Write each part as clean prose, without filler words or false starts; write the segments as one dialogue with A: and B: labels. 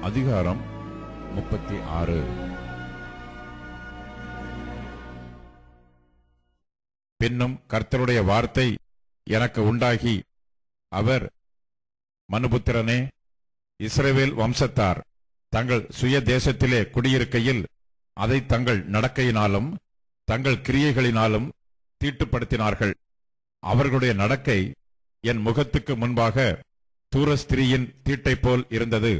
A: அதிகாரம் 36. பின்னும் கர்த்தருடைய வார்த்தை எனக்கு உண்டாகி, அவர், மனுபுத்திரனே, இஸ்ரவேல் வம்சத்தார் தங்கள் சுய தேசத்திலே குடியிருக்கையில் அதை தங்கள் நடக்கையினாலும் தங்கள் கிரியைகளினாலும் தீட்டுப்படுத்தினார்கள். அவர்களுடைய நடக்கை என் முகத்துக்கு முன்பாக தூரஸ்திரியின் தீட்டை போல் இருந்தது.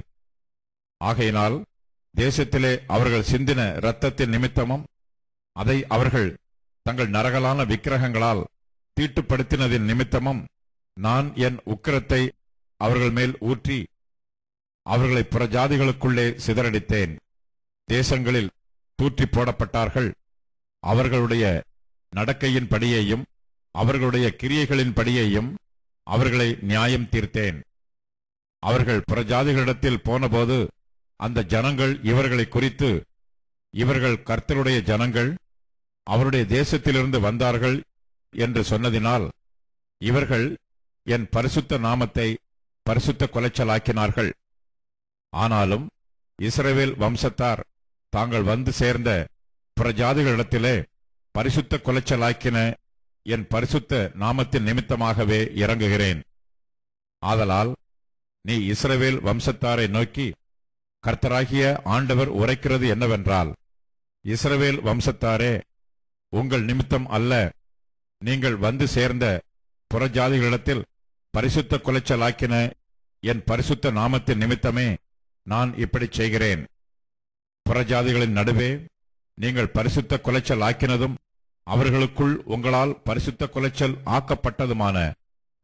A: ஆகையினால் தேசத்திலே அவர்கள் சிந்தின இரத்தத்தின் நிமித்தமும் அதை அவர்கள் தங்கள் நரகலான விக்கிரகங்களால் தீட்டுப்படுத்தினதின் நிமித்தமும் நான் என் உக்கிரத்தை அவர்கள் மேல் ஊற்றி அவர்களை புறஜாதிகளுக்குள்ளே சிதறடித்தேன். தேசங்களில் தூற்றி போடப்பட்டார்கள். அவர்களுடைய நடக்கையின் படியையும் அவர்களுடைய கிரியைகளின் படியையும் அவர்களை நியாயம் தீர்த்தேன். அவர்கள் புறஜாதிகளிடத்தில் போனபோது அந்த ஜனங்கள் இவர்களை குறித்து, இவர்கள் கர்த்தருடைய ஜனங்கள், அவருடைய தேசத்திலிருந்து வந்தார்கள் என்று சொன்னதினால் இவர்கள் என் பரிசுத்த நாமத்தை பரிசுத்த குலைச்சலாக்கினார்கள். ஆனாலும் இஸ்ரவேல் வம்சத்தார் தாங்கள் வந்து சேர்ந்த புறஜாதிகளிடத்திலே பரிசுத்த குலைச்சலாக்கின என் பரிசுத்த நாமத்தின் நிமித்தமாகவே இறங்குகிறேன். ஆதலால் நீ இஸ்ரவேல் வம்சத்தாரை நோக்கி, கர்த்தராகிய ஆண்டவர் உரைக்கிறது என்னவென்றால், இஸ்ரவேல் வம்சத்தாரே, உங்கள் நிமித்தம் அல்ல, நீங்கள் வந்து சேர்ந்த புறஜாதிகளிடத்தில் பரிசுத்த குலைச்சலாக்கின என் பரிசுத்த நாமத்தின் நிமித்தமே நான் இப்படி செய்கிறேன். புறஜாதிகளின் நடுவே நீங்கள் பரிசுத்த குலைச்சல் ஆக்கினதும் அவர்களுக்குள் உங்களால் பரிசுத்த குலைச்சல் ஆக்கப்பட்டதுமான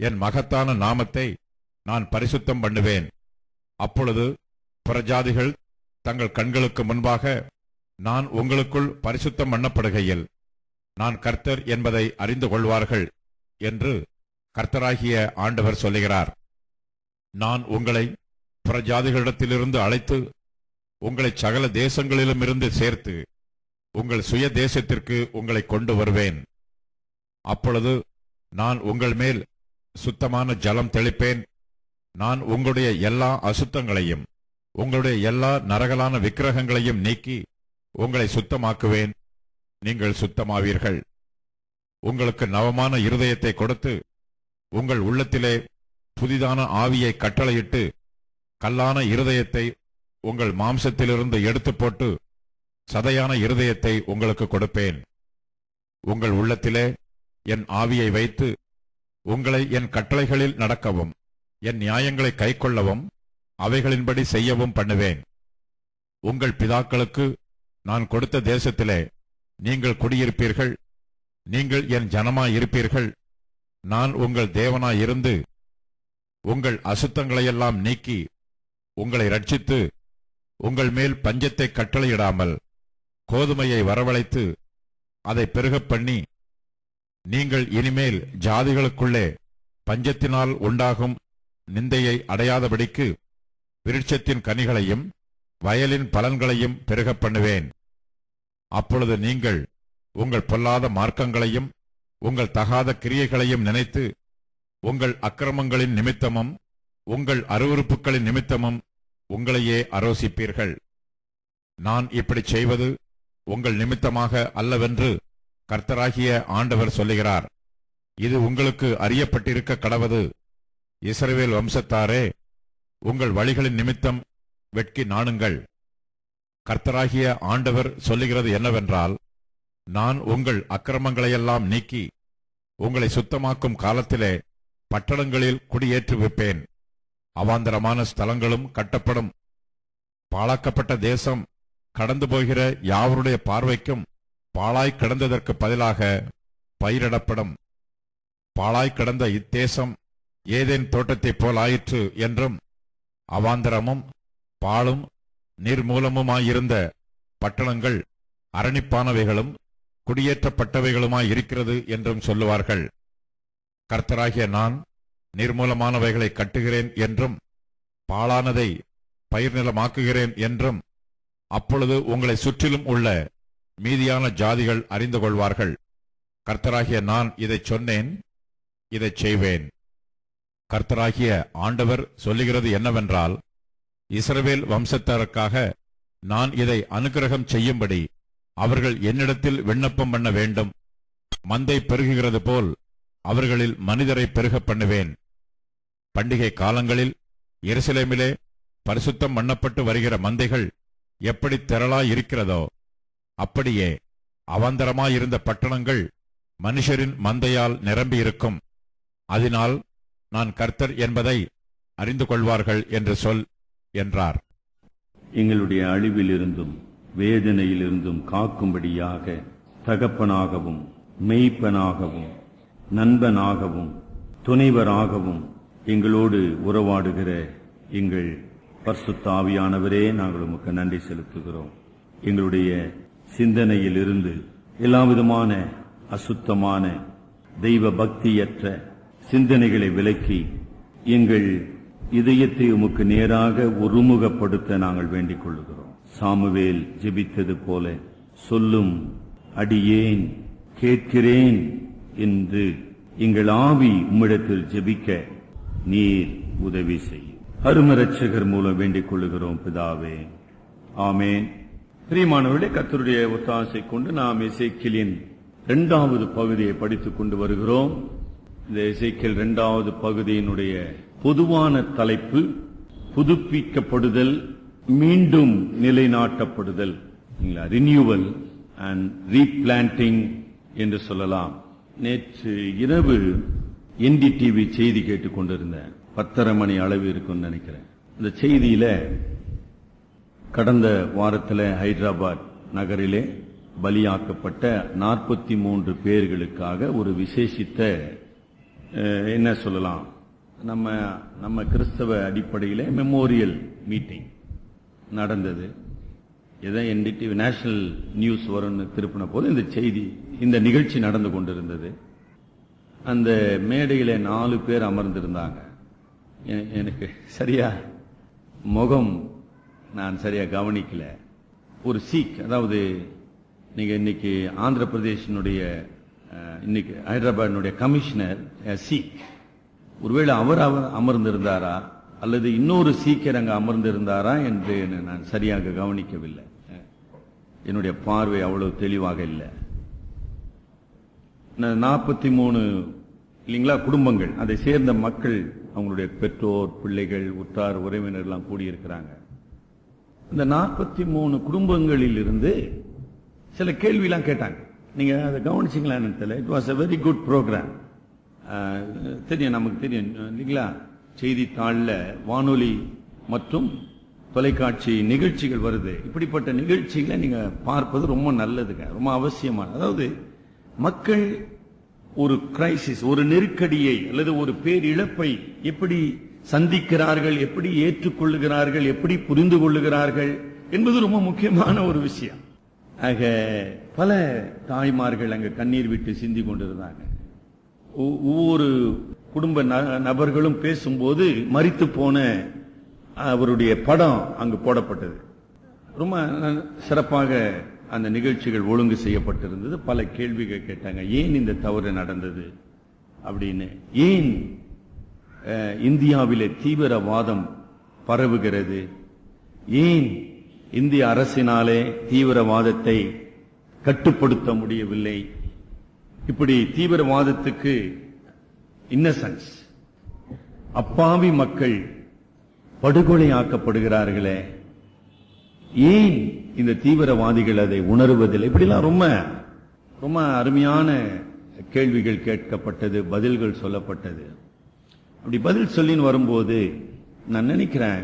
A: என் மகத்தான நாமத்தை நான் பரிசுத்தம் பண்ணுவேன். அப்பொழுது புறஜாதிகள் தங்கள் கண்களுக்கு முன்பாக நான் உங்களுக்குள் பரிசுத்தம் பண்ணப்படுகையில் நான் கர்த்தர் என்பதை அறிந்து கொள்வார்கள் என்று கர்த்தராகிய ஆண்டவர் சொல்லுகிறார். நான் உங்களை புறஜாதிகளிடத்திலிருந்து அழைத்து உங்களை சகல தேசங்களிலும் இருந்து சேர்த்து உங்கள் சுய தேசத்திற்கு உங்களை கொண்டு வருவேன். அப்பொழுது நான் உங்கள் மேல் சுத்தமான ஜலம் தெளிப்பேன். நான் உங்களுடைய எல்லா அசுத்தங்களையும் உங்களுடைய எல்லா நரகலான விக்கிரகங்களையும் நீக்கி உங்களை சுத்தமாக்குவேன். நீங்கள் சுத்தமாவீர்கள். உங்களுக்கு நவமான இருதயத்தை கொடுத்து உங்கள் உள்ளத்திலே புதிதான ஆவியை கட்டளையிட்டு கல்லான இருதயத்தை உங்கள் மாம்சத்திலிருந்து எடுத்து போட்டு சதையான இருதயத்தை உங்களுக்கு கொடுப்பேன். உங்கள் உள்ளத்திலே என் ஆவியை வைத்து உங்களை என் கட்டளைகளில் நடக்கவும் என் நியாயங்களை கைக்கொள்ளவும் அவைகளின்படி செய்யவும் பண்ணுவேன். உங்கள் பிதாக்களுக்கு நான் கொடுத்த தேசத்திலே நீங்கள் குடியிருப்பீர்கள். நீங்கள் என் ஜனமாயிருப்பீர்கள். நான் உங்கள் தேவனாயிருந்து உங்கள் அசுத்தங்களையெல்லாம் நீக்கி உங்களை ரட்சித்து உங்கள் மேல் பஞ்சத்தை கட்டளையிடாமல் கோதுமையை வரவழைத்து அதை பெருகப் பண்ணி, நீங்கள் இனிமேல் ஜாதிகளுக்குள்ளே பஞ்சத்தினால் உண்டாகும் நிந்தையை அடையாதபடிக்கு விருட்சத்தின் கனிகளையும் வயலின் பலன்களையும் பெருகப் பண்ணுவேன். அப்பொழுது நீங்கள் உங்கள் பொல்லாத மார்க்கங்களையும் உங்கள் தகாத கிரியைகளையும் நினைத்து உங்கள் அக்கிரமங்களின் நிமித்தமும் உங்கள் அருவருப்புகளின் நிமித்தமும் உங்களையே அரோசிப்பீர்கள். நான் இப்படி செய்வது உங்கள் நிமித்தமாக அல்லவென்று கர்த்தராகிய ஆண்டவர் சொல்லுகிறார். இது உங்களுக்கு அறியப்பட்டிருக்க கடவது. இஸ்ரவேல் வம்சத்தாரே, உங்கள் வழிகளின் நிமித்தம் வெட்கி நாணுங்கள். கர்த்தராகிய ஆண்டவர் சொல்லுகிறது என்னவென்றால், நான் உங்கள் அக்கிரமங்களையெல்லாம் நீக்கி உங்களை சுத்தமாக்கும் காலத்திலே பட்டணங்களில் குடியேற்றுவிப்பேன். அவாந்தரமான ஸ்தலங்களும் கட்டப்படும். பாழாக்கப்பட்ட தேசம் கடந்து போகிற யாவருடைய பார்வைக்கும் பாழாய் கிடந்ததற்கு பதிலாக பயிரிடப்படும். பாழாய் கிடந்த இத்தேசம் ஏதேன் தோட்டத்தைப் போலாயிற்று என்றும், அவாந்தரமும் பாழும் நீர்மூலமுமாயிருந்த பட்டணங்கள் அரணிப்பானவைகளும் குடியேற்றப்பட்டவைகளுமாயிருக்கிறது என்றும் சொல்லுவார்கள். கர்த்தராகிய நான் நீர்மூலமானவைகளை கட்டுகிறேன் என்றும் பாழானதை பயிர் நிலமாக்குகிறேன் என்றும் அப்பொழுது உங்களை சுற்றிலும் உள்ள மீதியான ஜாதிகள் அறிந்து கொள்வார்கள். கர்த்தராகிய நான் இதைச் சொன்னேன், இதைச் செய்வேன். கர்த்தராகிய ஆண்டவர் சொல்லுகிறது என்னவென்றால், இஸ்ரவேல் வம்சத்தாருக்காக நான் இதை அனுக்கிரகம் செய்யும்படி அவர்கள் என்னிடத்தில் விண்ணப்பம் பண்ண வேண்டும். மந்தை பெருகுகிறது போல் அவர்களில் மனிதரை பெருக பண்ணுவேன். பண்டிகை காலங்களில் எருசலேமிலே பரிசுத்தம் பண்ணப்பட்டு வருகிற மந்தைகள் எப்படி திரளாயிருக்கிறதோ அப்படியே அவாந்தரமாயிருந்த பட்டணங்கள் மனுஷரின் மந்தையால் நிரம்பியிருக்கும். அதனால் நான் கர்த்தர் என்பதை அறிந்து கொள்வார்கள் என்று சொல் என்றார்.
B: எங்களுடைய அழிவிலிருந்தும் வேதனையிலிருந்தும் காக்கும்படியாக தகப்பனாகவும் மெய்ப்பனாகவும் நண்பனாகவும் துணைவராகவும் எங்களோடு உறவாடுகிற எங்கள் பரிசுத்த ஆவியானவரே, நாங்கள் உமக்கு நன்றி செலுத்துகிறோம். எங்களுடைய சிந்தனையிலிருந்து எல்லாவிதமான அசுத்தமான தெய்வ பக்தியற்ற சிந்தனைகளை விலக்கி எங்கள் இதயத்தை உமக்கு நேராக ஒருமுகப்படுத்த நாங்கள் வேண்டிக் கொள்ளுகிறோம். சாமுவேல் ஜெபித்தது போல சொல்லும் அடியேன் கேட்கிறேன் என்று எங்கள் ஆவி உம்மிடத்தில் ஜெபிக்க நீர் உதவி செய்யும். அருமரட்சகர் மூலம் வேண்டிக் கொள்ளுகிறோம் பிதாவே, ஆமேன். பிரியமானவர்களே, கர்த்தருடைய ஒத்தாசை கொண்டு நாம் எசேக்கியலின் 2வது பகுதியை படித்துக் கொண்டு வருகிறோம். இந்த எசேக்கியல் 2வது பகுதியினுடைய பொதுவான தலைப்பு புதுப்பிக்கப்படுதல், மீண்டும் நிலைநாட்டப்படுதல், ரினியூவல் அண்ட் ரீபிளான்டிங் என்று சொல்லலாம். நேற்று இரவு NDTV செய்தி கேட்டுக் கொண்டிருந்தேன். 10:30 மணி அளவு இருக்கும்னு நினைக்கிறேன். இந்த செய்தியில கடந்த வாரத்தில் ஹைதராபாத் நகரிலே பலியாக்கப்பட்ட 43 பேர்களுக்காக ஒரு விசேஷித்த என்ன சொல்லலாம், நம்ம கிறிஸ்தவ அடிப்படையில் மெமோரியல் மீட்டிங் நடந்தது. இதை NDTV நேஷனல் நியூஸ் வரும்னு திருப்பின போது இந்த நிகழ்ச்சி நடந்து கொண்டிருந்தது. அந்த மேடையில 4 பேர் அமர்ந்திருந்தாங்க. எனக்கு சரியா முகம் நான் சரியா கவனிக்கல. ஒரு சீக், அதாவது நீங்க இன்னைக்கு ஆந்திர பிரதேசனுடைய இன்னைக்கு ஹைதராபாத் கமிஷனர் சீக், ஒருவேளை அவர் அமர்ந்திருந்தாரா அல்லது இன்னொரு சீக்கிரம் அங்க அமர்ந்திருந்தாரா என்று நான் சரியாக கவனிக்கவில்லை. என்னுடைய பார்வை அவ்வளவு தெளிவாக இல்லை. 43 இல்லைங்களா குடும்பங்கள், அதை சேர்ந்த மக்கள், அவங்களுடைய பெற்றோர், பிள்ளைகள், உற்றார் உறவினர் எல்லாம் கூடியிருக்கிறாங்க. இந்த 43 குடும்பங்களில் இருந்து சில கேள்வியெல்லாம் கேட்டாங்க. நீங்க அதை கவனிச்சிங்களான்னு தெரியல. It was a very good program. தெரியும், நமக்கு தெரியும் இல்லைங்களா, செய்தித்தாளில் வானொலி மற்றும் தொலைக்காட்சி நிகழ்ச்சிகள் வருது. இப்படிப்பட்ட நிகழ்ச்சிகளை நீங்க பார்ப்பது ரொம்ப நல்லதுங்க, ரொம்ப அவசியமான. அதாவது மக்கள் ஒரு கிரைசிஸ், ஒரு நெருக்கடியை அல்லது ஒரு பேரிழப்பை எப்படி சந்திக்கிறார்கள், எப்படி ஏற்றுக்கொள்ளுகிறார்கள், எப்படி புரிந்து கொள்ளுகிறார்கள் என்பது ரொம்ப முக்கியமான ஒரு விஷயம். ஆக பல தாய்மார்கள் அங்க கண்ணீர் விட்டு சிந்தி கொண்டிருந்தாங்க. ஒவ்வொரு குடும்ப நபர்களும் பேசும்போது மரித்து போன அவருடைய படம் அங்கு போடப்பட்டது. ரொம்ப சிறப்பாக அந்த நிகழ்ச்சிகள் ஒழுங்கு செய்யப்பட்டிருந்தது. பல கேள்விகள் கேட்டாங்க. ஏன் இந்த தவறு நடந்தது அப்படின்னு, ஏன் இந்தியாவிலே தீவிரவாதம் பரவுகிறது, ஏன் இந்திய அரசினாலே தீவிரவாதத்தை கட்டுப்படுத்த முடியவில்லை, இப்படி தீவிரவாதத்துக்கு இன்னசென்ஸ் அப்பாவி மக்கள் படுகொலையாக்கப்படுகிறார்களே, ஏன் இந்த தீவிரவாதிகள் அதை உணர்வதில்லை, இப்படிலாம் ரொம்ப ரொம்ப அருமையான கேள்விகள் கேட்கப்பட்டது, பதில்கள் சொல்லப்பட்டது. அப்படி பதில் சொல்லின்னு வரும்போது நான் நினைக்கிறேன்,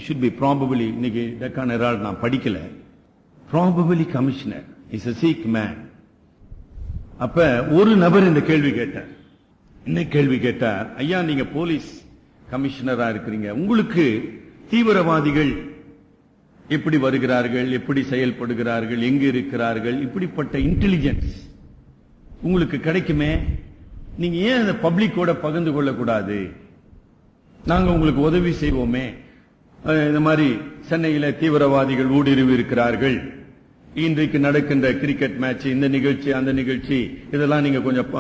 B: should be probably, இன்னைக்கு டெக்கான் ஹெரால்ட் நான் படிக்கல, probably commissioner is a Sikh man. அப்ப ஒரு நபர் இந்த கேள்வி கேட்டார். என்ன கேள்வி கேட்டார்? ஐயா, நீங்க போலீஸ் கமிஷனரா இருக்கிறீங்க, உங்களுக்கு தீவிரவாதிகள் எப்படி வருகிறார்கள், எப்படி செயல்படுகிறார்கள், எங்கு இருக்கிறார்கள், இப்படிப்பட்ட இன்டெலிஜென்ஸ் உங்களுக்கு கிடைக்குமே, நீங்க ஏன் அந்த பப்ளிக்கோட பகிர்ந்து கொள்ளக்கூடாது? நாங்க உங்களுக்கு உதவி செய்வோமே. இந்த மாதிரி சென்னையில தீவிரவாதிகள் ஊடுருவி இருக்கிறார்கள், இன்றைக்கு நடக்கின்ற கிரிக்கெட் மேட்ச், இந்த நிகழ்ச்சி, அந்த நிகழ்ச்சி, இதெல்லாம் நீங்க கொஞ்சம்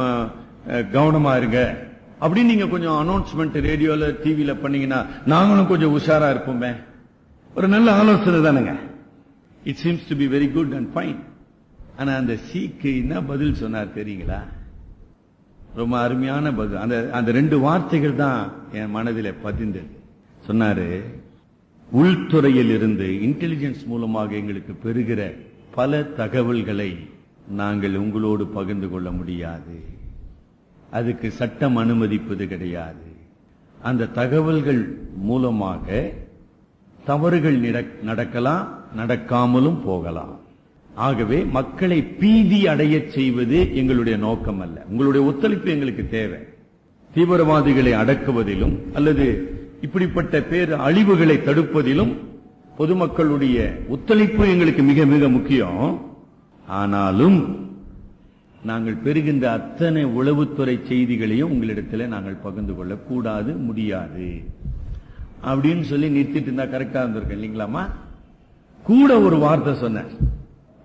B: கவனமா இருங்க அப்படின்னு நீங்க கொஞ்சம் அனௌன்ஸ்மெண்ட் ரேடியோல டிவில பண்ணீங்கன்னா நாங்களும் கொஞ்சம் உஷாரா இருப்போமே. ஒரு நல்ல ஆலோசனை தானுங்க. It seems to be very good and fine. ஆனா அந்த சீக்கு என்ன பதில் சொன்னார் தெரியுங்களா? ரொம்ப அருமையான பதில். அந்த 2 வார்த்தைகள் தான் என் மனதில் பதிந்தது. சொன்னாரு, உள்துறையில் இருந்து இன்டெலிஜென்ஸ் மூலமாக எங்களுக்கு பெறுகிற பல தகவல்களை நாங்கள் உங்களோடு பகிர்ந்து கொள்ள முடியாது. அதுக்கு சட்டம் அனுமதிப்பது கிடையாது. அந்த தகவல்கள் மூலமாக தவறுகள் நடக்கலாம், நடக்காமலும் போகலாம். ஆகவே மக்களை பீதி அடைய செய்வது எங்களுடைய நோக்கம் அல்ல. உங்களுடைய ஒத்துழைப்பு எங்களுக்கு தேவை. தீவிரவாதிகளை அடக்குவதிலும் அல்லது இப்படிப்பட்ட பேர் அழிவுகளை தடுப்பதிலும் பொதுமக்களுடைய ஒத்துழைப்பு எங்களுக்கு மிக மிக முக்கியம். ஆனாலும் நாங்கள் பெறுகின்ற அத்தனை உளவுத்துறை செய்திகளையும் உங்களிடத்தில் நாங்கள் பகிர்ந்து கொள்ள கூடாது, முடியாது அப்படின்னு சொல்லி நிறுத்திட்டு இருந்தா கரெக்டா இருந்திருக்கேன் இல்லைங்களாமா? கூட ஒரு வார்த்தை சொன்னேன்.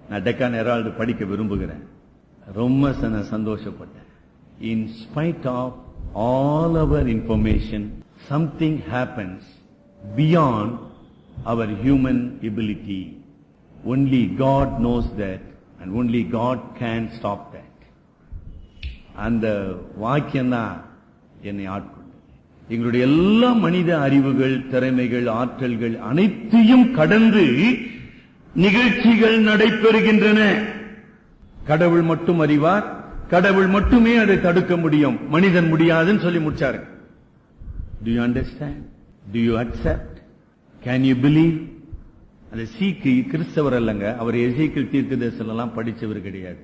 B: நான் டெக்கான் ஹெரால்டு படிக்க விரும்புகிறேன். ரொம்ப சந்தோஷப்பட்டேன். In spite of all our information something happens beyond our human ability. Only God knows that and only God can stop that. அந்த வாக்கியம் தான் என்னை ஆட்கொண்டது. எங்களுடைய எல்லா மனித அறிவுகள், திறமைகள், ஆற்றல்கள் அனைத்தையும் கடந்து நிகழ்ச்சிகள் நடைபெறுகின்றன. கடவுள் மட்டும் அறிவார், கடவுள் மட்டுமே அதை தடுக்க முடியும், மனிதன் முடியாதுன்னு சொல்லி முடிச்சாரு. Do you understand? Do you accept? Can you believe? அந்த சீக்கு கிறிஸ்தவர் அல்லங்க. அவர் எசேக்கியேல் தீர்க்கதரிசனம் எல்லாம் படிச்சவர் கிடையாது.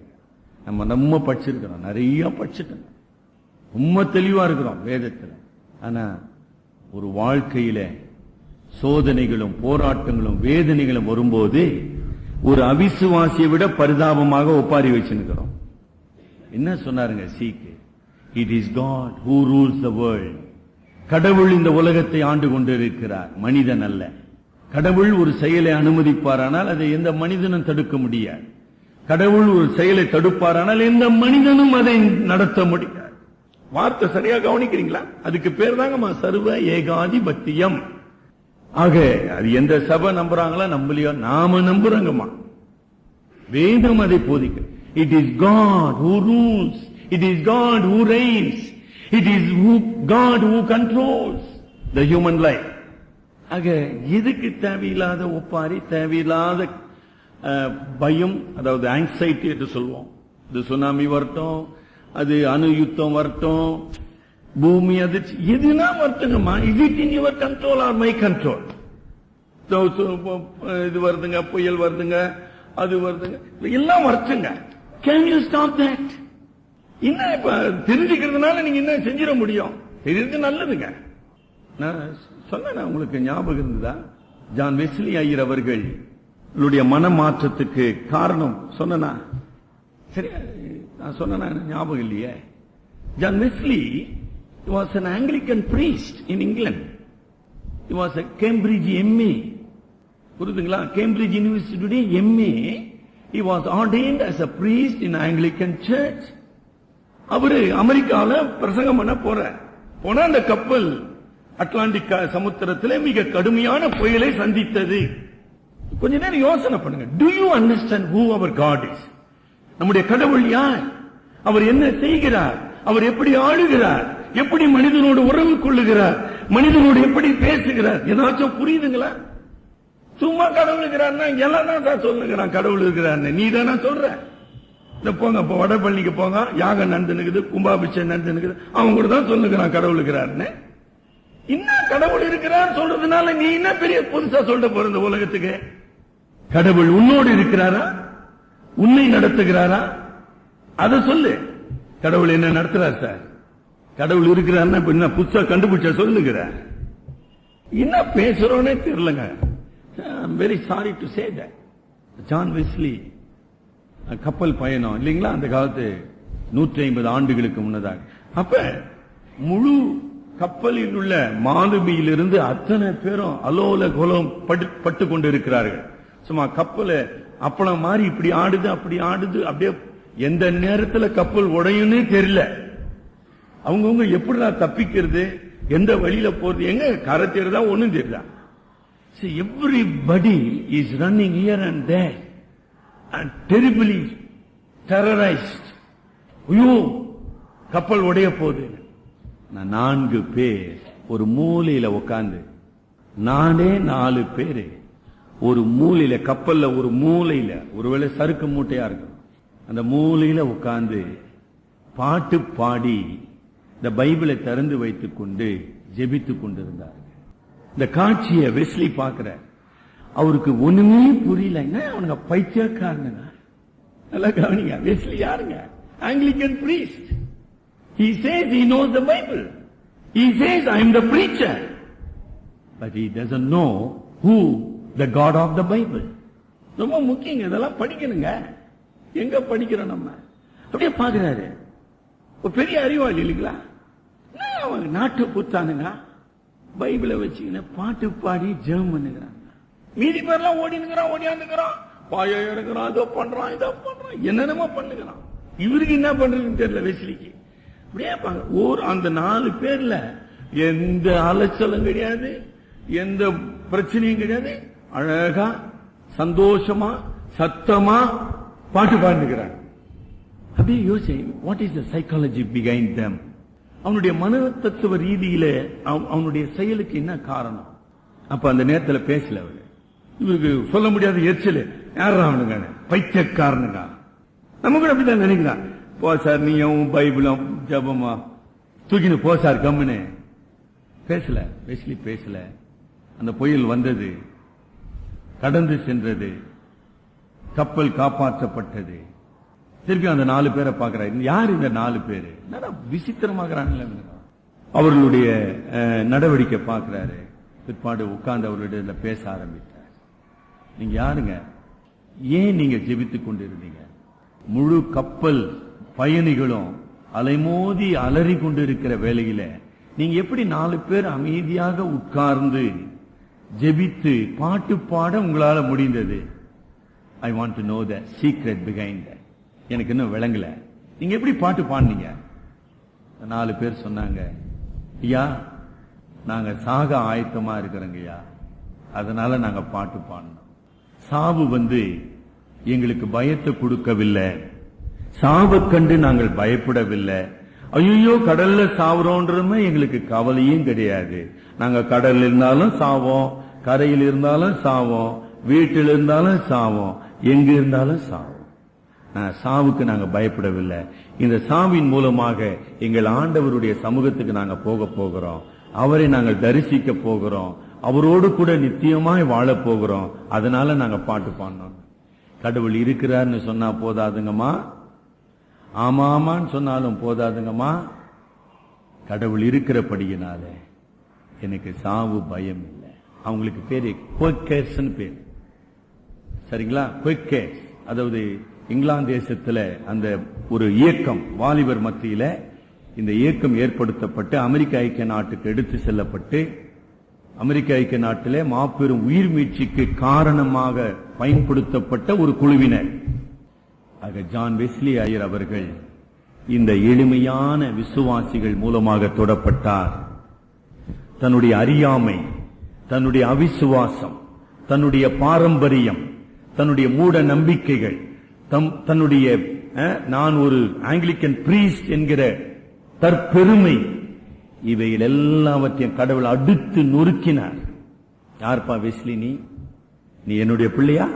B: நம்ம படிச்சிருக்கிறோம், நிறைய படிச்சுட்டோம், ரொம்ப தெளிவா இருக்கிறோம் வேதத்துல. ஆனா ஒரு வாழ்க்கையில சோதனைகளும் போராட்டங்களும் வேதனைகளும் வரும்போது ஒரு அவிசுவாசியை விட பரிதாபமாக ஒப்பாரி வச்சிருக்கிறோம். என்ன சொன்னாருங்க சீக்கு? It is God who rules the world. கடவுள் இந்த உலகத்தை ஆண்டு கொண்டிருக்கிறார், மனிதன் அல்ல. கடவுள் ஒரு செயலை அனுமதிப்பாரானால் அதை எந்த மனிதனும் தடுக்க முடியாது. கடவுள் ஒரு செயலை தடுப்பாரானால் எந்த மனிதனும் அதை நடத்த முடியாது. வார்த்தை சரியா கவனிக்கிறீங்களா? அதுக்கு பேர் தாங்கம்மா சர்வ ஏகாதிபத்தியம். ஆக அது எந்த சபை நம்புறாங்களா நம்பலையோ, நாம நம்புறாங்கம்மா. வேதம் அதை போதிக்க. It is God who rules, it is God who reigns, it is God who controls the human life. ஆக எதுக்கு தேவையில்லாத ஒப்பாரி, தேவையில்லாத பயம், அதாவது ஆங்ஸைட்டி என்று சொல்வோம். இது சுனாமி வரட்டும், அது அணு யுத்தம் வரட்டும், பூமி அதிர்ச்சி, எதுனா வரட்டுங்கம்மா. is it in your control or my control? இது வருதுங்க, புயல் வருதுங்க, அது வருதுங்க, எல்லாம் வரட்டுங்க. can you stop that? என்ன இப்ப தெரிஞ்சுக்கிறதுனால நீங்க என்ன செஞ்சிட முடியும்? தெரிஞ்சு நல்லதுங்க. நான் சொன்ன உங்களுக்கு ஞாபகம் இருந்ததா? ஜான் வெஸ்லி ஐயர் அவர்களுடைய மனமாற்றத்துக்கு காரணம் சொன்னா சரி, நான் சொன்ன ஞாபகம் இல்லையே. John Wesley was an Anglican priest in England. He was a Cambridge MA. புரியுதுங்களா? Cambridge University MA. He was ordained as a priest in Anglican church. அவரு அமெரிக்கால பிரசங்கம் பண்ண போனா அந்த கப்பல் அட்லாண்டிக் சமுத்திரத்திலே மிக கடுமையான புயலை சந்தித்தது. கொஞ்ச நேரம் யோசனை பண்ணுங்க. Do you understand who our God is? நம்முடைய கடவுள் யார்? அவர் என்ன செய்கிறார்? அவர் எப்படி ஆளுகிறார்? எப்படி மனிதனோடு உறவு கொள்ளுகிறார்? மனிதனோடு எப்படி பேசுகிறார்? ஏதாச்சும் புரியுதுங்களா? சும்மா கடவுள் இருக்கிறார்னா எல்லாம் தான் சொல்லுகிறான் கடவுள் இருக்கிறார். நீ தானே சொல்ற. போங்க, வடபழனிக்கு போங்க, யாகம் நடந்துனுக்குது, கும்பாபிஷேகம் நடந்துனுக்குது, அவங்க கூட தான் சொல்லுகிறான் கடவுள் இருக்கிறார்னு. இன்னும் கடவுள் இருக்கிறார் சொல்றதுனால நீ என்ன பெரிய புதுசா சொல்ல போற இந்த உலகத்துக்கு? கடவுள் உன்னோடு இருக்கிறாரா? உன்னை நடத்துகிறாரா? அதை சொல்லு. கடவுள் என்ன நடத்துறார் சார்? கடவுள் இருக்கிறாருன்னா என்ன புதுசா கண்டுபிடிச்ச சொல்லுகிற? என்ன பேசுறோன்னே தெரியலங்க. I'm very sorry to say that. John Wesley கப்பல் பயணம் இல்லைங்களா, அந்த காலத்து 150 ஆண்டுகளுக்கு முன்னதாக. அப்ப முழு கப்பலில் உள்ள மாலுமியிலிருந்து அத்தனை பேரும் அலோல கோலம் பட்டு கொண்டு இருக்கிறார்கள். சும்மா கப்பல அப்பளம் மாதிரி இப்படி ஆடுது, அப்படி ஆடுது, அப்படியே எந்த நேரத்துல கப்பல் உடையும்னு தெரியல. அவங்கவுங்க எப்படிடா தப்பிக்கிறது, எந்த வழியில போறது, எங்க கரை தெரியுதா ஒண்ணும் தெரியல. See, everybody is running here and there and terribly terrorized. ஐயோ கப்பல் உடைய போகுது. நான் 4 பேர் ஒரு மூலையில உட்கார்ந்து, 4 பேரு ஒரு மூலையில, கப்பல்ல ஒரு மூலையில, ஒருவேளை சறுக்கு மூட்டையா இருக்கும், அந்த மூலையில உட்கார்ந்து பாட்டு பாடி இந்த பைபிளை திறந்து வைத்துக் கொண்டு ஜெபித்துக் கொண்டிருந்தார். இந்த காட்சியை வெஸ்லி பார்க்கிற, அவருக்கு ஒண்ணுமே புரியல. அவனுங்க பைத்தியக்காரனுங்க. நல்லா கவனிங்க, வெஸ்லி யாருங்க? Anglican priest. He says he knows the Bible. He says I am the preacher. But he doesn't know who the God of the Bible. ரொம்ப முக்கியங்க, இதெல்லாம் படிக்கணுங்க. எங்க படிக்கிறோம் நம்ம? அப்படியே பாக்குறாரு. ஒரு பெரிய அறிவாளி இல்லைங்களா? நாட்டு புத்தானுங்க பைபிளை வச்சுக்கின பாட்டு பாடி ஜெபம் பண்ணுகிறாங்க. மீதி பேர்லாம் ஓடியாந்துக்கிறான், பாய எடுக்கிறான், இதோ பண்றான், என்னென்னமோ பண்ணுகிறான். இவருக்கு என்ன பண்றதுன்னு தெரியல வெஸ்லிக்கு. அப்படியே அந்த 4 பேர்ல எந்த அலைச்சலும் கிடையாது, எந்த பிரச்சனையும் கிடையாது. அழகா சந்தோஷமா சத்தமா பாட்டு பாடுகிறாங்க. அப்படியே யோசி, what is the psychology behind them? அவனுடைய மன தத்துவ ரீதியில அவனுடைய செயலுக்கு என்ன காரணம்? அப்ப அந்த நேரத்தில் பேசல அவரு. இவருக்கு சொல்ல முடியாத எரிச்சல். யாரா அவனுங்க? பைத்தியக்காரனுங்க. நம்ம கூட அப்படிதான் நினைக்கிறான். போ சார், நீயும் பைபிளும் ஜபமா தூக்கின்னு போ சார், கம்முன்னு. பேசல, வெஸ்லி பேசல. அந்த புயல் வந்தது, கடந்து சென்றது, கப்பல் காப்பாற்றப்பட்டது. திருப்பி அந்த 4 பேரை பார்க்கிறார். யார் இந்த 4 பேரு? விசித்திரமாகறாங்க. அவர்களுடைய நடவடிக்கை பார்க்கிறாரு. பிற்பாடு உட்கார்ந்து அவருடைய பேச ஆரம்பித்தார். நீங்க யாருங்க? ஏன் நீங்க ஜெபித்துக் கொண்டிருந்தீங்க? முழு கப்பல் பயணிகளும் அலைமோதி அலறி கொண்டிருக்கிற வேளையில நீங்க எப்படி 4 பேர் அமைதியாக உட்கார்ந்து ஜெபித்து பாட்டு பாட உங்களால முடிந்தது? I want to know the secret behind that. எனக்கு இன்னும் விளங்கல. நீங்க எப்படி பாட்டு பாடுனீங்க? 4 பேர் சொன்னாங்க, ஐயா நாங்க சாக ஆயத்தமா இருக்கிறோங்க ஐயா, அதனால நாங்க பாட்டு பாடணும். சாவு எங்களுக்கு பயத்தை கொடுக்கவில்லை, சாவை கண்டு நாங்கள் பயப்படவில்லை. ஐயோ கடல்ல சாவுறோன்றமே எங்களுக்கு கவலையும் கிடையாது. நாங்க கடல்ல இருந்தாலும் சாவோம், கரையில் இருந்தாலும் சாவோம், வீட்டில் இருந்தாலும் சாவோம், எங்க இருந்தாலும் சாவோம். சாவுக்கு நாங்க பயப்படவில்லை. இந்த சாவின் மூலமாக எங்கள் ஆண்டவருடைய சமூகத்துக்கு நாங்க போகிறோம், அவரை நாங்கள் தரிசிக்க போகிறோம், அவரோடு கூட நித்தியமாய் வாழ போகிறோம். அதனால நாங்க பாட்டு பாடணும். கடவுள் இருக்கிறார்னு சொன்னா போதாதுங்கம்மா, ஆமாமான்னு சொன்னாலும் போதாதுங்கம்மா. கடவுள் இருக்கிறபடியினால எனக்கு சாவு பயம் இல்லை. அவங்களுக்கு பேரு குவைக்கர்ஸ் பேர், சரிங்களா? குவைக்கர்ஸ், அதாவது இங்கிலாந்து தேசத்துல அந்த ஒரு இயக்கம், வாலிபர் மத்தியில இந்த இயக்கம் ஏற்படுத்தப்பட்டு அமெரிக்க ஐக்கிய நாட்டுக்கு எடுத்து செல்லப்பட்டு அமெரிக்க ஐக்கிய நாட்டிலே மாபெரும் உயிர் மீட்சிக்கு காரணமாக பயன்படுத்தப்பட்ட ஒரு குழுவினர். ஆக ஜான் வெஸ்லி ஐயர் அவர்கள் இந்த எளிமையான விசுவாசிகள் மூலமாக தொடப்பட்டார். தன்னுடைய அறியாமை, தன்னுடைய அவிசுவாசம், தன்னுடைய பாரம்பரியம், தன்னுடைய மூட நம்பிக்கைகள், தன்னுடைய நான் ஒரு ஆங்கிலிக்கன் பிரீஸ்ட் என்கிற தற்பெருமை, இவைகள் எல்லாவற்றையும் கடவுள் அடுத்து நொறுக்கினார். யார்ப்பா வெஸ்லி? நீ என்னுடைய பிள்ளையா?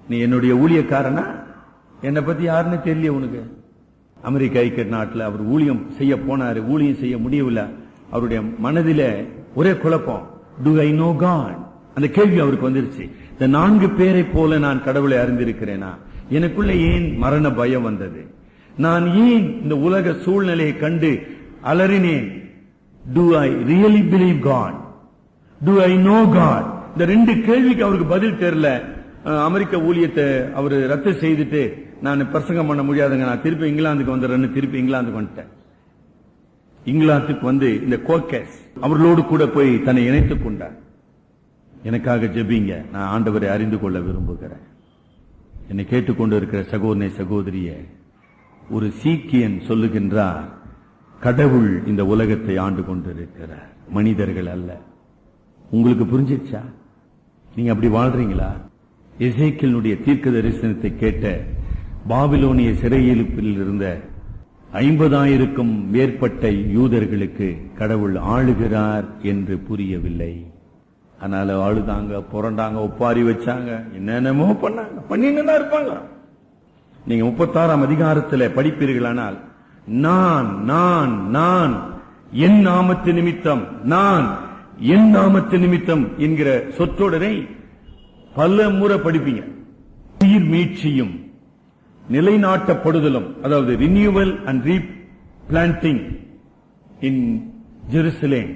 B: நீ என்னுடைய ஊழியக்காரனா? என்னை பத்தி யாருன்னு தெரியல உனக்கு. அமெரிக்க ஐக்கிய நாட்டில் அவர் ஊழியம் செய்ய போனாரு, ஊழியம் செய்ய முடியவில்லை. அவருடைய மனதில ஒரே குழப்பம், டு ஐ நோ காட்? அந்த கேள்வி அவருக்கு வந்துருச்சு. இந்த 4 பேரை போல நான் கடவுளை அறிந்திருக்கிறேனா? எனக்குள்ள ஏன் மரண பயம் வந்தது? நான் ஏன் இந்த உலக சூழ்நிலையை கண்டு அலறினேன்? Do I really believe God? Do I know God? இந்த 2 கேள்விக்கு அவருக்கு பதில் தெரியல. அமெரிக்க ஊழியத்தை அவர் ரத்து செய்துட்டு, நான் பிரசங்கம் பண்ண முடியாதுங்க, நான் திருப்பி இங்கிலாந்துக்கு வந்துடுறேன்னு திருப்பி இங்கிலாந்துக்கு வந்துட்டேன். இங்கிலாந்துக்கு இந்த கோக்கஸ் அவர்களோடு கூட போய் தன்னை இணைத்துக் கொண்டார். எனக்காக ஜெபிங்க, நான் ஆண்டவரை அறிந்து கொள்ள விரும்புகிறேன். என்னை கேட்டுக்கொண்டு இருக்கிற சகோதரனை சகோதரிய, ஒரு சீக்கியன் சொல்லுகின்றார், கடவுள் இந்த உலகத்தை ஆண்டு கொண்டிருக்கிறார், மனிதர்கள் அல்ல. உங்களுக்கு புரிஞ்சிச்சா? நீங்க அப்படி வாழ்றீங்களா? எசேக்கியேலுடைய தீர்க்க தரிசனத்தை கேட்ட பாபிலோனிய சிறையிருப்பில் இருந்த 50,000க்கும் மேற்பட்ட யூதர்களுக்கு கடவுள் ஆளுகிறார் என்று புரியவில்லை. அதனால அழுதாங்க, புரண்டாங்க, ஒப்பாரி வச்சாங்க, என்னென்னமோ பண்ணாங்க, பண்ணின்னு இருப்பாங்க. நீங்க 36ஆம் அதிகாரத்தில் படிப்பீர்களானால், நான் நான் நான் என் நாமத்து நிமித்தம், நான் என் நாமத்து நிமித்தம் என்கிற சொற்றொடரை பல முறை படிப்பீங்க. உயிர் மீட்சியும் நிலைநாட்டப்படுதலும், அதாவது ரினியூவல் அண்ட் ரீபிளான்டிங் இன் ஜெருசலேம்,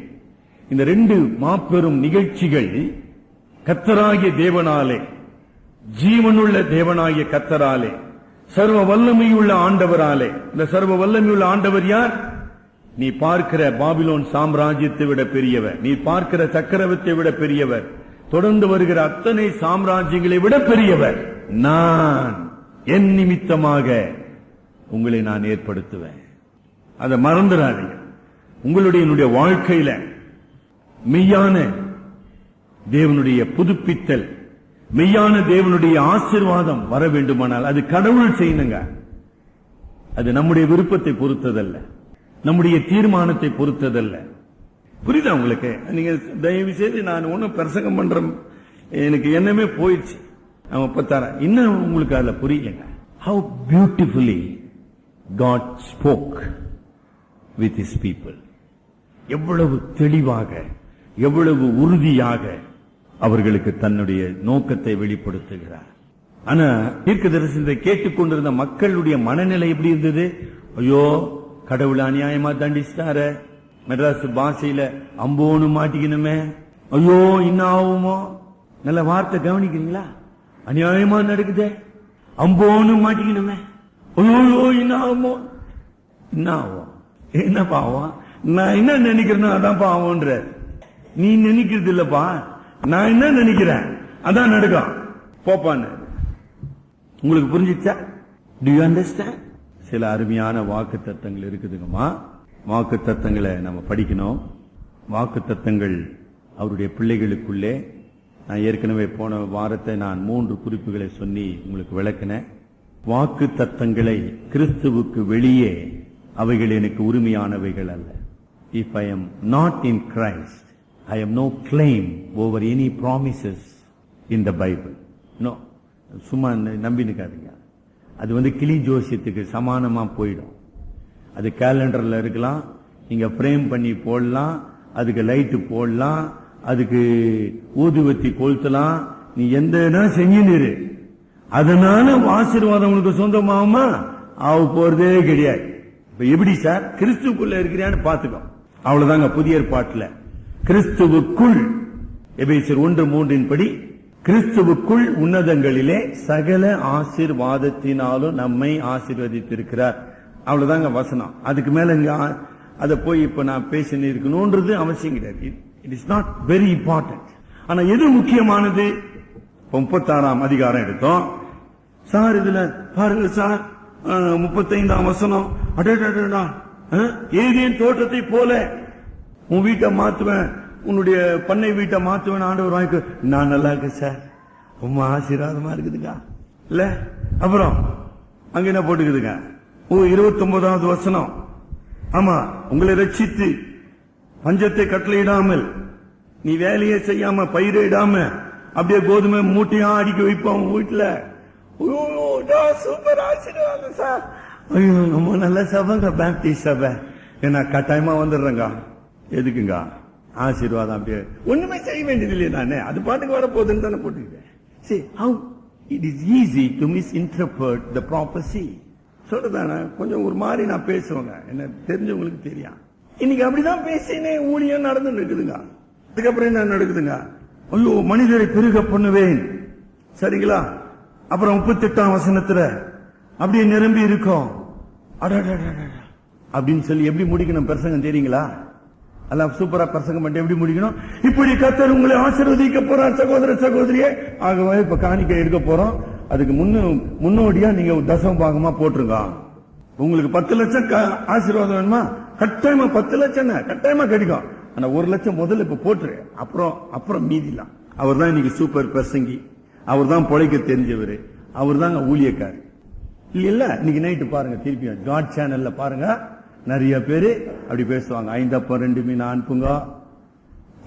B: இந்த 2 மாபெரும் நிகழ்ச்சிகள் கர்த்தராகிய தேவனாலே, ஜீவனுள்ள தேவனாகிய கர்த்தராலே, சர்வ வல்லமையுள்ள ஆண்டவராலே. இந்த சர்வ வல்லமையுள்ள ஆண்டவர் யார்? நீ பார்க்கிற பாபிலோன் சாம்ராஜ்யத்தை விட பெரியவர், நீ பார்க்கிற சக்கரவர்த்தியை விட பெரியவர், தொடர்ந்து வருகிற அத்தனை சாம்ராஜ்யங்களை விட பெரியவர். நான் என் நிமித்தமாக உங்களை நான் ஏற்படுத்துவேன். அதை மறந்துடாதீங்க. உங்களுடைய வாழ்க்கையில மெய்யான தேவனுடைய புதுப்பித்தல், மெய்யான தேவனுடைய ஆசீர்வாதம் வர வேண்டுமானால் அது கடவுள் செய்யணுங்க. அது நம்முடைய விருப்பத்தை பொறுத்ததல்ல, நம்முடைய தீர்மானத்தை பொறுத்ததல்ல. புரியுதா உங்களுக்கு? நீங்க தயவு செய்து, நான் ஒன்னும் பிரசங்கம் பண்ற எனக்கு என்னமே போயிடுச்சு. அவன் 36 இன்னும் உங்களுக்கு அதுல புரியலங்க. How beautifully God spoke with his people. எவ்வளவு தெளிவாக, எவ்வளவு உறுதியாக அவர்களுக்கு தன்னுடைய நோக்கத்தை வெளிப்படுத்துகிறார். ஆனா தீர்க்க தரிசனத்தை கேட்டுக்கொண்டிருந்த மக்களுடைய மனநிலை எப்படி இருந்தது? ஐயோ, கடவுள் அநியாயமா தண்டிச்சிட்டாரு, மெட்ராஸ் பாஷையில அம்போன்னு மாட்டிக்கணுமே, ஐயோ என்ன ஆகுமோ. நல்ல வார்த்தை கவனிக்கிறீங்களா? அநியாயமா நடக்குது, அம்போன்னு மாட்டிக்கணுமே, ஐயோ என்ன ஆகுமோ. என்ன ஆகும்? என்ன பாவம்? நான் என்ன நினைக்கிறேனோ அதான் பாவம்ன்ற. நீ நினைக்கிறது இல்லப்பா, நான் என்ன நினைக்கிறேன் அதான் நடக்கும் போப்பான்னு. உங்களுக்கு புரிஞ்சிச்சா? Do you understand? சில அருமையான வாக்கு தத்தங்கள் இருக்குதுங்கம்மா. வாக்கு தத்தங்களை நம்ம படிக்கணும். வாக்கு தத்தங்கள் அவருடைய பிள்ளைகளுக்குள்ளே, நான் ஏற்கனவே போன வாரத்தை நான் 3 குறிப்புகளை சொல்லி உங்களுக்கு விளக்கினேன். வாக்கு தத்தங்களை கிறிஸ்துவுக்கு வெளியே அவைகள் எனக்கு உரிமையானவைகள் அல்ல. If I am not in Christ, I have no claim over any promises in the Bible. No. சும்மா நம்பினுக்காதீங்க. அது கிளி ஜோசியத்துக்கு சமானமா போயிடும். அது கேலண்டர்ல இருக்கலாம், நீங்க பிரேம் பண்ணி போடலாம், அதுக்கு லைட்டு போடலாம், அதுக்கு ஊதுவத்தி கொளுத்தலாம், நீ எந்த செஞ்சுன்னு. அதனால ஆசீர்வாதம் உங்களுக்கு சொந்தமாகுமா? ஆக போறதே கிடையாது. இப்ப எப்படி சார் கிறிஸ்துக்குள்ள இருக்கிறான்னு பாத்துக்கோ. அவ்வளவுதாங்க. புதிய ஏற்பாட்டுல கிறிஸ்துவுக்குள், எபேசியர் 1:3 படி, கிறிஸ்துவுக்குள் உன்னதங்களிலே சகல ஆசீர்வாதத்தினாலும் நம்மை ஆசீர்வதித்திருக்கிறார். அவ்வளவுதாங்க வசனம். அதுக்கு மேல அதை போய் இப்ப நான் பேசினு இருக்கணும்ன்றது அவசியம் கிடையாது. It is not very important. ஆனா எது முக்கியமானது? 36ஆம் அதிகாரம் எடுத்தோம் சார். இதுல பாருங்க சார், 35ஆம் வசனம். அடடா, ஏதேன் தோட்டத்தை போல உன் வீட்டை மாத்துவேன், உன்னுடைய பண்ணை வீட்டை மாத்துவேன் ஆண்டவர் வாய்க்கு. நான் நல்லா இருக்கேன் சார், ரொம்ப ஆசீர்வாதமா இருக்குதுங்க இல்ல. அப்புறம் அங்க என்ன போட்டுக்குதுங்க? 29வது வசனம். ஆமா, உங்களை ரட்சித்து பஞ்சத்தை கட்டளையிடாமல், நீ வேலையை செய்யாம பயிரிடாம அப்படியே கோதுமை மூட்டையா அடிக்க வைப்போம் வீட்டுல. சூப்பர் ஆசீர்வாதம் சார். ஐயோ, ரொம்ப நல்ல சபைங்க பேப்டிஸ்ட் சபை. ஏன்னா கட்டாயமா வந்துடுறேங்க. எதுக்குங்க ஆசீர்வாதம்? அப்படியே ஒண்ணுமே செய்ய வேண்டியது இல்லையே, நானே அது பாட்டுக்கு வர போகுதுன்னு தானே போட்டுக்கிட்டேன். See how it is easy to misinterpret the prophecy. சொல்றதானே கொஞ்சம் ஒரு மாதிரி நான் பேசுவேங்க, என்ன தெரிஞ்சவங்களுக்கு தெரியும். இன்னைக்கு அப்படிதான் பேசினே ஊழியம் நடந்து இருக்குதுங்க. அதுக்கப்புறம் என்ன நடக்குதுங்க? ஐயோ, மனிதரை பெருக பண்ணுவேன். சரிங்களா? அப்புறம் 38ஆம் வசனத்துல அப்படியே நிரம்பி இருக்கும். அப்படின்னு சொல்லி எப்படி முடிக்கணும் பிரசங்கம் தெரியுங்களா? எல்லாம் சூப்பரா பிரசங்கம் பண்ணிட்டு எப்படி முடிக்கணும்? இப்படி கர்த்தர் உங்களை ஆசீர்வதிக்க போறார் சகோதர சகோதரியே. ஆகவே இப்ப காணிக்கை எடுக்க போறோம். அதுக்கு முன்னோடியா நீங்க தசம பாகமா போட்டுருங்க. உங்களுக்கு 10 லட்சம் ஆசீர்வாதம் வேணுமா? கட்டாயமா 10 லட்சம் கட்டாயமா கிடைக்கும். ஆனா 1 லட்சம் முதல்ல இப்ப போட்டுரு, அப்புறம் மீதிலாம். அவர் தான் இன்னைக்கு சூப்பர் பிரசங்கி, அவர் தான் பொழைக்க தெரிஞ்சவர், அவர் தாங்க ஊழியக்கார். இல்ல இன்னைக்கு நைட்டு பாருங்க, திருப்பியும் காட் சேனல்ல பாருங்க, நிறைய பேரு அப்படி பேசுவாங்க. 5 அப்பம் 2 மீன் அனுப்புங்க,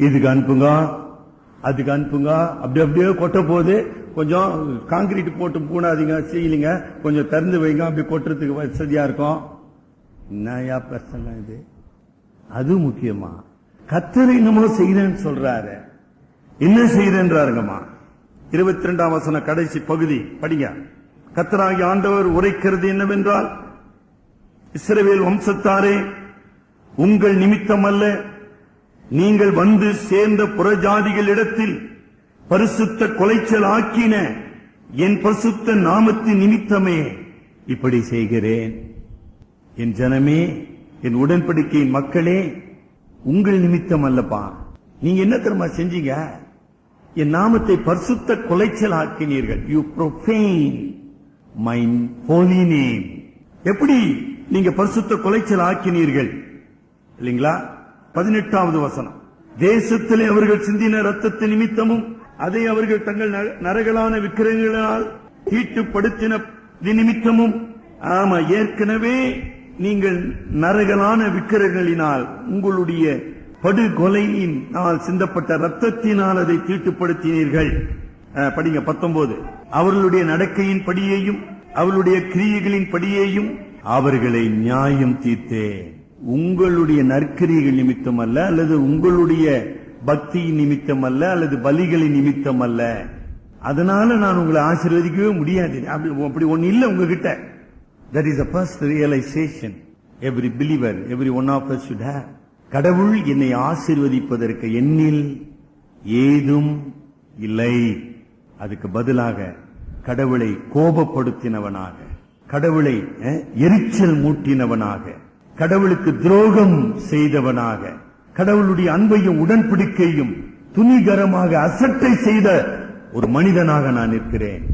B: இதுக்கு அனுப்புங்க, அதுக்கு அனுப்புங்க, அப்படியே கொட்ட போகுது. கொஞ்சம் காங்கிரீட் போட்டு பூனாதீங்க, செய்யலிங்க, கொஞ்சம் திறந்து வைங்க, அப்படி கொட்டுறதுக்கு வசதியா இருக்கும். என்னயா பிரச்சனை இது? அது முக்கியமா? கர்த்தர் என்னமோ செய்யறேன்னு சொல்றாரு, என்ன செய்யறேன்றாருங்கம்மா. 22ஆம் வசனம் கடைசி பகுதி படிங்க. கர்த்தராகிய ஆண்டவர் உரைக்கிறது என்னவென்றால், இஸ்ரவேல் வம்சத்தாரே, உங்கள் நிமித்தம் அல்ல, நீங்கள் வந்து சேர்ந்த புறஜாதிகளிடத்தில் பரிசுத்த கொலைச்சல் ஆக்கின என் பரிசுத்த நாமத்தின் நிமித்தமே இப்படி செய்கிறேன். என் ஜனமே, என் உடன்படிக்கையின் மக்களே, உங்கள் நிமித்தம் அல்லப்பா. நீங்க என்ன தெரியுமா செஞ்சீங்க? என் நாமத்தை பரிசுத்த கொலைச்சல் ஆக்கினீர்கள். You profane my holy name. எப்படி நீங்க பரிசுத்த கொலைச்சல் ஆக்கினீர்கள் இல்லீங்களா? 18வது வசனம். தேசத்திலே அவர்கள் சிந்தின ரத்தத்தின் நிமித்தமும் அதை அவர்கள் தங்கள் நரகலான விக்கிரகங்களால் தீட்டுப்படுத்தின நிமித்தமும். ஆமா, ஏற்கனவே நீங்கள் நரகலான விக்கிரகங்களினால், உங்களுடைய படுகொலையினால் சிந்தப்பட்ட ரத்தத்தினால் அதை தீட்டுப்படுத்தினீர்கள். படிங்க 19. அவர்களுடைய நடக்கையின் படியையும் அவர்களுடைய கிரியைகளின் படியையும் அவர்களை நியாயம் தீர்த்தேன். உங்களுடைய நற்கிரியைகள் நிமித்தம் அல்ல, அல்லது உங்களுடைய பக்தியின் நிமித்தம் அல்ல, அல்லது பலிகளின் நிமித்தம் அல்ல. அதனால நான் உங்களை ஆசீர்வதிக்கவே முடியாது. அப்படி ஒன்னு இல்ல உங்ககிட்ட. That is the first realization every believer, every one of us should have. கடவுள் என்னை ஆசீர்வதிப்பதற்கு என்னில் ஏதும் இல்லை. அதுக்கு பதிலாக கடவுளை கோபப்படுத்தினவனாக, கடவுளை எரிச்சல் மூட்டினவனாக, கடவுளுக்கு துரோகம் செய்தவனாக, கடவுளுடைய அன்பையும் உடன்படிக்கையும் துணிகரமாக அசட்டை செய்த ஒரு மனிதனாக நான் இருக்கிறேன்.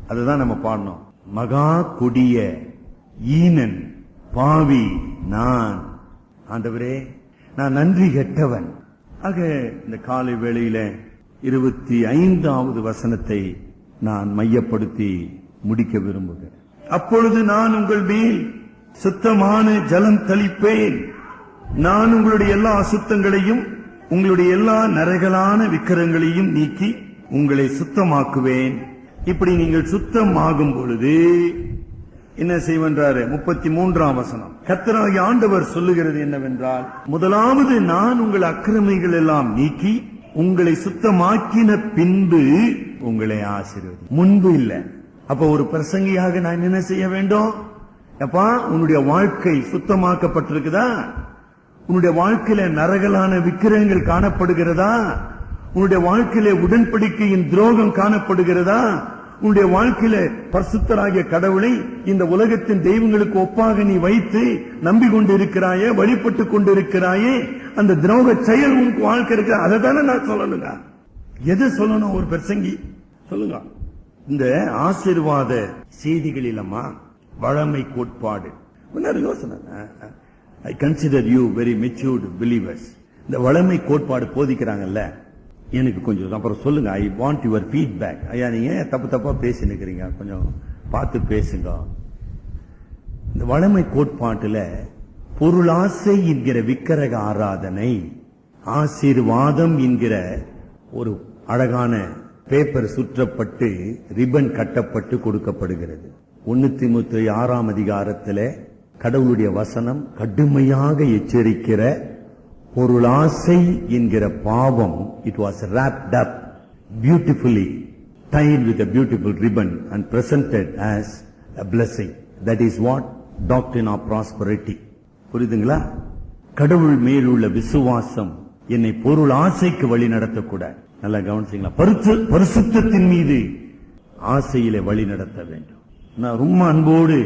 B: அதுதான் நம்ம பாடணும். மகா கொடிய ஈனன் பாவி நான். ஆண்டவரே, நான் நன்றி கெட்டவன். ஆக இந்த காலை வேளையில 25வது வசனத்தை நான் மையப்படுத்தி முடிக்க விரும்புகிறேன். அப்பொழுது நான் உங்கள் மேல் சுத்தமான ஜலம் தெளிப்பேன். நான் உங்களுடைய எல்லா அசுத்தங்களையும் உங்களுடைய எல்லா நரகலான விக்கிரங்களையும் நீக்கி உங்களை சுத்தமாக்குவேன். இப்படி நீங்கள் சுத்தமாகும் பொழுது என்ன செய்வென்றாரு? 33ஆம் வசனம். கர்த்தராகிய ஆண்டவர் சொல்லுகிறது என்னவென்றால், முதலாவது நான் உங்கள் அக்கிரமைகள் எல்லாம் நீக்கி உங்களை சுத்தமாக்கின பின்பு உங்களை ஆசீர்வதி. முன்பு இல்ல. அப்ப ஒரு பிரசங்கியாக நான் என்ன செய்ய வேண்டும்? அப்பா, உன்னுடைய வாழ்க்கை சுத்தமாக்கப்பட்டிருக்குதா? உன்னுடைய வாழ்க்கையில நரகலான விக்கிரகங்கள் காணப்படுகிறதா? உன்னுடைய வாழ்க்கையில உடன்படிக்கையின் துரோகம் காணப்படுகிறதா? உன்னுடைய வாழ்க்கையில பரிசுத்தராகிய கடவுளை இந்த உலகத்தின் தெய்வங்களுக்கு ஒப்பாக நீ வைத்து நம்பிக்கொண்டிருக்கிறாயே, வழிபட்டு கொண்டிருக்கிறாயே, அந்த துரோக செயல் உனக்கு வாழ்க்கை இருக்கு. அதை தானே நான் சொல்லணுங்க. எது சொல்லணும் ஒரு பிரசங்கி? சொல்லுங்க. இந்த ஆசீர்வாத செய்திகளிலம்மா வழமை கோட்பாடு யோசனை. ஐ consider you very matured believers. இந்த வழமை கோட்பாடு போதிக்கிறாங்கல்ல, எனக்கு கொஞ்சம் அப்புறம் சொல்லுங்க. I want your feedback. ஐயா, நீங்க தப்பா பேசினுக்கிறீங்க, கொஞ்சம் பார்த்து பேசுங்க. இந்த வழமை கோட்பாட்டுல பொருளாசை என்கிற விக்கிரக ஆராதனை, ஆசீர்வாதம் என்கிற ஒரு அழகான பேப்பர் சுற்றப்பட்டு ரிப்பன் கட்டப்பட்டு கொடுக்கப்படுகிறது. 1 தீமோத்தேயு 6ஆம் அதிகாரத்தில் கடவுளுடைய வசனம் கடுமையாக எச்சரிக்கிற பொருளாசை என்கிற பாவம், it was wrapped up beautifully, tied with a beautiful ribbon and presented as a blessing. That is what doctrine of prosperity. புரியுதுங்களா? கடவுள் மேலுள்ள விசுவாசம் என்னை பொருள் ஆசைக்கு வழி நடத்தக்கூடாது. நல்லா கவனிச்சீங்களா? பரிசுத்தத்தின் மீது ஆசையிலே வழி நடத்த வேண்டும். நான் ரொம்ப அன்போடு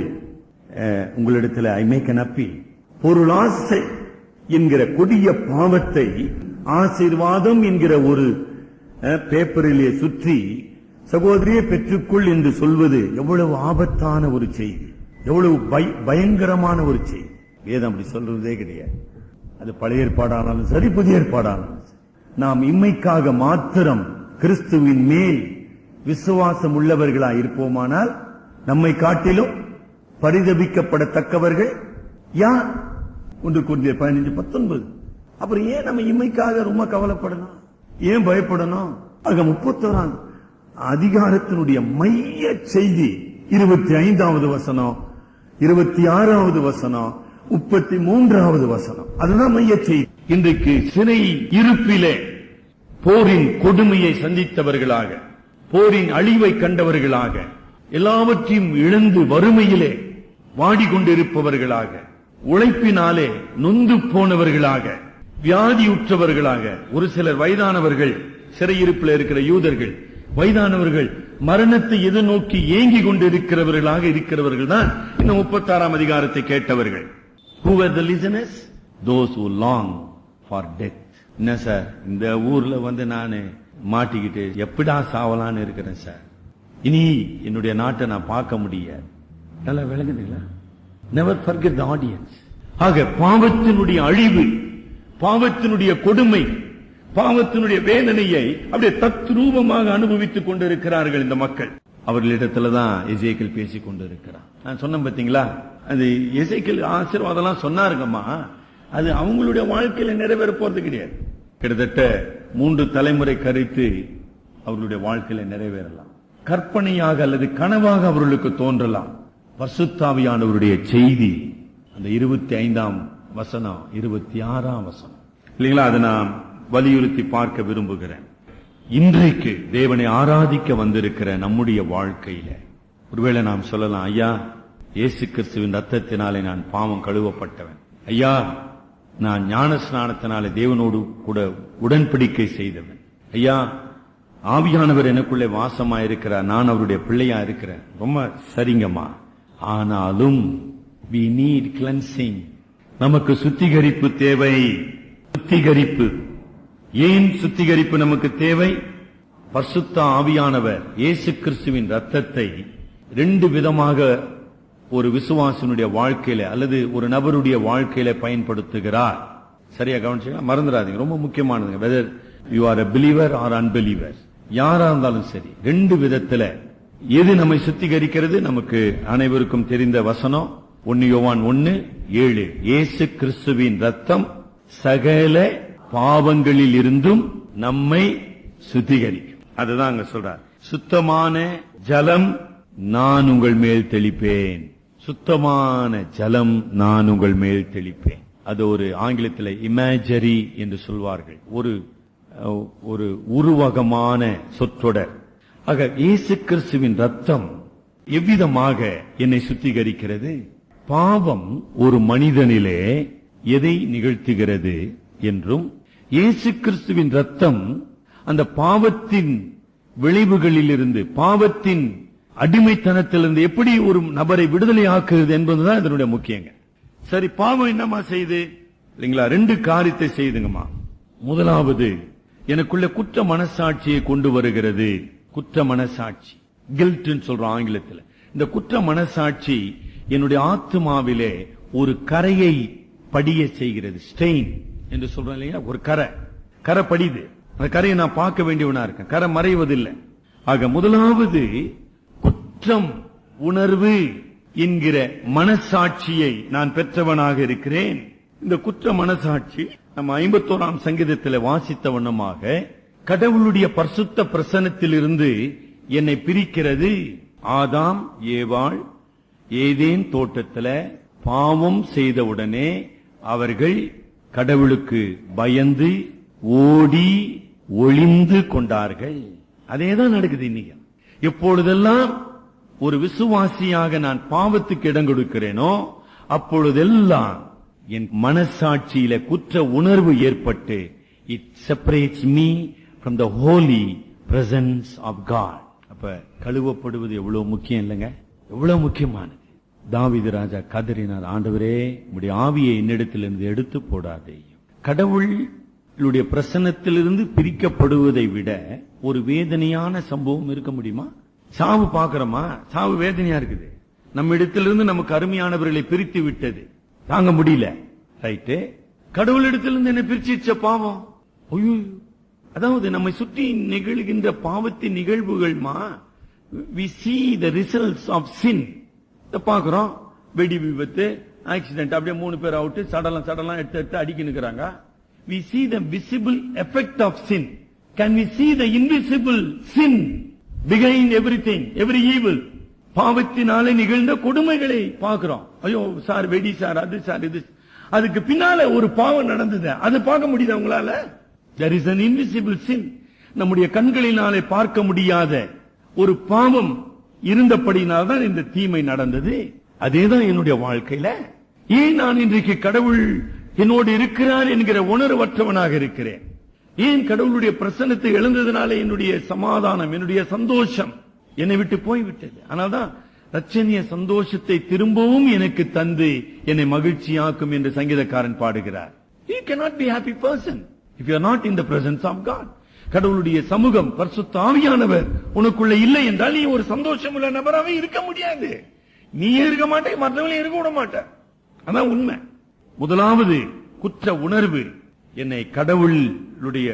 B: உங்களிடத்தில் ஐ மேக் an appeal. பொருள் ஆசை என்கிற கொடிய பாவத்தை ஆசீர்வாதம் என்கிற ஒரு பேப்பரிலே சுற்றி சகோதரியை பெற்றுக்கொள் என்று சொல்வது எவ்வளவு ஆபத்தான ஒரு செய்தி, எவ்வளவு பயங்கரமான ஒரு செய்தி. வேதம் அப்படி சொல்றதே கிடையாது. அது பழைய ஏற்பாடானாலும் சரி, புதிய ஏற்பாடானாலும் சரி. நாம் இம்மைக்காக மாத்திரம் கிறிஸ்துவின் மேல் விசுவாசம் உள்ளவர்களாய் இருப்போமானால் நம்மை காட்டிலும் பரிதபிக்கப்படத்தக்கவர்கள் யார்? 1 கொரிந்தியர் 15:19. அப்புறம் ஏன் நம்ம இம்மைக்காக ரொம்ப கவலைப்படணும்? ஏன் பயப்படணும்? 31ஆம் அதிகாரத்தினுடைய மைய செய்தி 25வது வசனம், 26வது வசனம், 33வது வசனம். அதுதான் மைய செய்தி. இன்றைக்கு சிறை இருப்பிலே போரின் கொடுமையை சந்தித்தவர்களாக, போரின் அழிவை கண்டவர்களாக, எல்லாவற்றையும் இழந்து வறுமையிலே வாடிக்கொண்டிருப்பவர்களாக, உழைப்பினாலே நொந்து போனவர்களாக, வியாதியுற்றவர்களாக, ஒரு சிலர் வயதானவர்கள், சிறையிருப்பில் இருக்கிற யூதர்கள் வயதானவர்கள் மரணத்தை எதிர்நோக்கி ஏங்கி கொண்டிருக்கிறவர்களாக இருக்கிறவர்கள் தான் இந்த 36ஆம் அதிகாரத்தை கேட்டவர்கள். Who were the listeners? Those who long for death. என்ன சார், இந்த ஊர்ல வந்து நான் மாட்டிக்கிட்டு எப்படா சாவலான்னு இருக்கிறேன் சார், இனி என்னுடைய நாட்டை நான் பார்க்க முடியாது. நல்லா விளங்குதுங்களா? Never forget the audience. ஆக பாவத்தினுடைய அழிவு, பாவத்தினுடைய கொடுமை, பாவத்தினுடைய வேதனையை அப்படியே தத்ரூபமாக அனுபவித்துக் கொண்டிருக்கிறார்கள் இந்த மக்கள். அவர்களிடத்துலதான் எசேக்கியேல் பேசிக் கொண்டிருக்கிறார். நான் சொன்னேன் பாத்தீங்களா, அது எசேக்கியேல் ஆசீர்வாதம் சொன்னாருங்கம்மா, அது அவங்களுடைய வாழ்க்கையில நிறைவேற போறது கிடையாது. கிட்டத்தட்ட 3 தலைமுறை கழித்து அவர்களுடைய வாழ்க்கையில நிறைவேறலாம். கற்பனையாக அல்லது கனவாக அவர்களுக்கு தோன்றலாம். பரிசுத்தாவியானவருடைய செய்தி அந்த 25ஆம் வசனம், 26ஆம் வசனம் இல்லைங்களா, அதை நான் வலியுறுத்தி பார்க்க விரும்புகிறேன். இன்றைக்கு தேவனை ஆராதிக்க வந்திருக்கிற நம்முடைய வாழ்க்கையில ஒருவேளை நாம் சொல்லலாம், ஐயா இயேசு கிறிஸ்துவின் ரத்தத்தினாலே நான் பாவம் கழுவப்பட்டவன், ஐயா நான் ஞான ஸ்நானத்தினாலே தேவனோடு கூட உடன்படிக்கை செய்தவன், ஐயா ஆவியானவர் எனக்குள்ளே வாசமாயிருக்கிறார், நான் அவருடைய பிள்ளையா இருக்கிறேன். ரொம்ப சரிங்கம்மா. ஆனாலும் we need cleansing. நமக்கு சுத்திகரிப்பு தேவை. சுத்திகரிப்பு. ஏன் சுத்திகரிப்பு நமக்கு தேவை? பரிசுத்த ஆவியானவர் இயேசு கிறிஸ்துவின் ரத்தத்தை 2 விதமாக ஒரு விசுவாசினுடைய வாழ்க்கையில அல்லது ஒரு நபருடைய வாழ்க்கையில பயன்படுத்துகிறார். சரியா கவனிச்சீங்களா? மறந்துடாதீங்க, ரொம்ப முக்கியமானது. whether you are a believer or unbeliever, யாரா இருந்தாலும் சரி, 2 விதத்துல எது நம்மை சுத்திகரிக்கிறது? நமக்கு அனைவருக்கும் தெரிந்த வசனம் 1 யோவான் 1:7, இயேசு கிறிஸ்துவின் ரத்தம் சகல பாவங்களில் இருந்தும் நம்மை சுத்திகரிக்கும். அதுதான் அங்க சொல்றார். சுத்தமான ஜலம் நான் உங்கள் மேல் தெளிப்பேன். சுத்தமான ஜலம் நான் உங்கள் மேல் தெளிப்பேன். அது ஒரு ஆங்கிலத்தில் இமேஜரி என்று சொல்வார்கள், ஒரு உருவகமான சொற்றொடர். ஆக இயேசு கிறிஸ்துவின் ரத்தம் எவ்விதமாக என்னை சுத்திகரிக்கிறது? பாவம் ஒரு மனிதனிலே எதை நிகழ்த்துகிறது என்றும், இயேசு கிறிஸ்துவின் ரத்தம் அந்த பாவத்தின் விளைவுகளில் இருந்து, பாவத்தின் அடிமைத்தனத்திலிருந்து எப்படி ஒரு நபரை விடுதலை ஆக்குகிறது என்பதுதான் இதனுடைய முக்கியங்க. சரி, பாவம் என்னமா செய்து இல்லைங்களா? 2 காரியத்தை செய்துங்கம்மா. முதலாவது, எனக்குள்ள குற்ற மனசாட்சியை கொண்டு வருகிறது. குற்ற மனசாட்சி, கில்ட்னு சொல்றோம் ஆங்கிலத்தில். இந்த குற்ற மனசாட்சி என்னுடைய ஆத்மாவிலே ஒரு கரையை படிய செய்கிறது. ஸ்டெயின் என்று சொல்றோம் இல்லையா? ஒரு கரை படிது. அந்த கரையை நான் பார்க்க வேண்டியவனா இருக்கேன், கரை மறைவதில்லை. ஆக முதலாவது குற்றம் உணர்வு என்கிற மனசாட்சியை நான் பெற்றவனாக இருக்கிறேன். இந்த குற்ற மனசாட்சி நம்ம 51ஆம் சங்கீதத்தில் வாசித்த வண்ணமாக கடவுளுடைய பரிசுத்த பிரசன்னத்திலிருந்து என்னை பிரிக்கிறது. ஆதாம் ஏவாள் ஏதேன் தோட்டத்தில் பாவம் செய்தவுடனே அவர்கள் கடவுளுக்கு பயந்து ஓடி ஒளிந்து கொண்டார்கள். அதேதான் நடக்குது இன்னைக்கு. எப்பொழுதெல்லாம் ஒரு விசுவாசியாக நான் பாவத்துக்கு இடம் கொடுக்கிறேனோ அப்பொழுதெல்லாம் என் மனசாட்சியில குற்ற உணர்வு ஏற்பட்டு it separates me from the holy presence of God. அப்ப கழுவப்படுவது எவ்வளவு முக்கியம் இல்லைங்க? எவ்வளவு முக்கியமானது. தாவீது ராஜா கதறினார், ஆண்டவரே உம்முடைய ஆவியை என்னிடத்திலிருந்து எடுத்து போடாதே. கடவுளுடைய பிரசன்னத்திலிருந்து பிரிக்கப்படுவதை விட ஒரு வேதனையான சம்பவம் இருக்க முடியுமா? சாவு பாக்குறோமா? சாவு வேதனையா இருக்குது. நம்ம இடத்திலிருந்து நமக்கு அருமையானவர்களை பிரித்து விட்டது, தாங்க முடியல. ரைட்டு, கடவுளிடத்திலிருந்து என்ன பிரிச்சிச்ச பாவம். ஐயோ, அதாவது நம்மை சுற்றி நிகழ்கின்ற பாவத்தின் நிகழ்வுகள்மா, we see the results of sin. பாக்குறோம், வெடி விபத்து, ஆக்சிடென்ட், அப்படியே 3 பேர் அவுட், சடலம் எடுத்து அடிக்க நிக்கிறாங்க. We see the visible effect of sin. Can we see the invisible sin behind everything, every evil? பாவத்தினாலே நிகழ்ந்த கொடுமைகளை பார்க்கிறோம். ஐயோ சார், வெடி சார், அது சார், இது. அதுக்கு பின்னால ஒரு பாவம் நடந்தது, அது பார்க்க முடியுது உங்களால? There is an invisible sin. நம்முடைய கண்களினாலே பார்க்க முடியாத ஒரு பாவம் இருந்தபடினால்தான் இந்த தீமை நடந்தது. அதேதான் என்னுடைய வாழ்க்கையில. ஏன் நான் இன்றைக்கு கடவுள் என்னோடு இருக்கிறார் என்கிற உணர்வற்றவனாக இருக்கிறேன்? ஏன் கடவுளுடைய பிரசன்னத்தை இழந்ததுனால என்னுடைய சமாதானம், என்னுடைய சந்தோஷம் என்னை விட்டு போய்விட்டது. ஆனால்தான் ரட்சணிய சந்தோஷத்தை திரும்பவும் எனக்கு தந்து என்னை மகிழ்ச்சியாக்கும் என்று சங்கீதக்காரன் பாடுகிறார். You cannot be a happy person if you are not in the presence of God. கடவுளுடைய சமூகம், பரிசுத்த ஆவியானவர் உனக்குள்ள இல்லை என்றால் நீ ஒரு சந்தோஷம் உள்ள நபராகவே இருக்க முடியாது. நீ இருக்க மாட்டே, மற்றவங்களையும் இருக்க விட மாட்ட. அதான் உண்மை. முதலாவது குற்ற உணர்வு என்னை கடவுளுடைய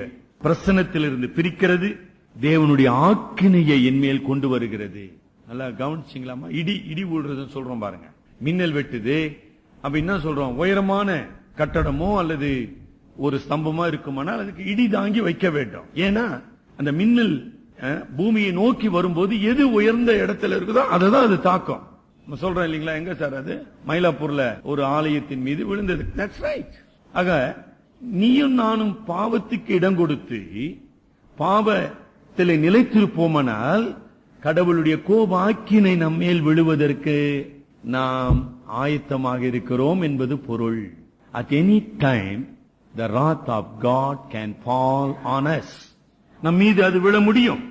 B: பிரசன்னத்திலிருந்து பிரிக்கிறது, தேவனுடைய ஆக்கினையை என் மேல் கொண்டு வருகிறது. நல்லா கவனிச்சிங்களாமா? இடி ஊடுறதுன்னு சொல்றோம் பாருங்க. மின்னல் வெட்டுது, அப்ப என்ன சொல்றோம்? உயரமான கட்டடமோ அல்லது ஒரு ஸ்தம்பமா இருக்குமானால் அதுக்கு இடி தாங்கி வைக்க வேண்டும். ஏன்னா அந்த மின்னல் பூமியை நோக்கி வரும்போது எது உயர்ந்த இடத்துல இருக்குதோ அதை தான் அது தாக்கும். சொல்றோம் இல்லீங்களா? எங்க சார் அது? மயிலாப்பூர்ல ஒரு ஆலயத்தின் மீது விழுந்தது. That's right. ஆக நீயும் நானும் பாவத்துக்கு இடம் கொடுத்து பாவத்திலே நிலைத்திருப்போமானால் கடவுளுடைய கோபாக்கினை நம்மேல் விழுவதற்கு நாம் ஆயத்தமாக இருக்கிறோம் என்பது பொருள். At any time the wrath of God can fall on us. நம் மீது அது விழ முடியும்.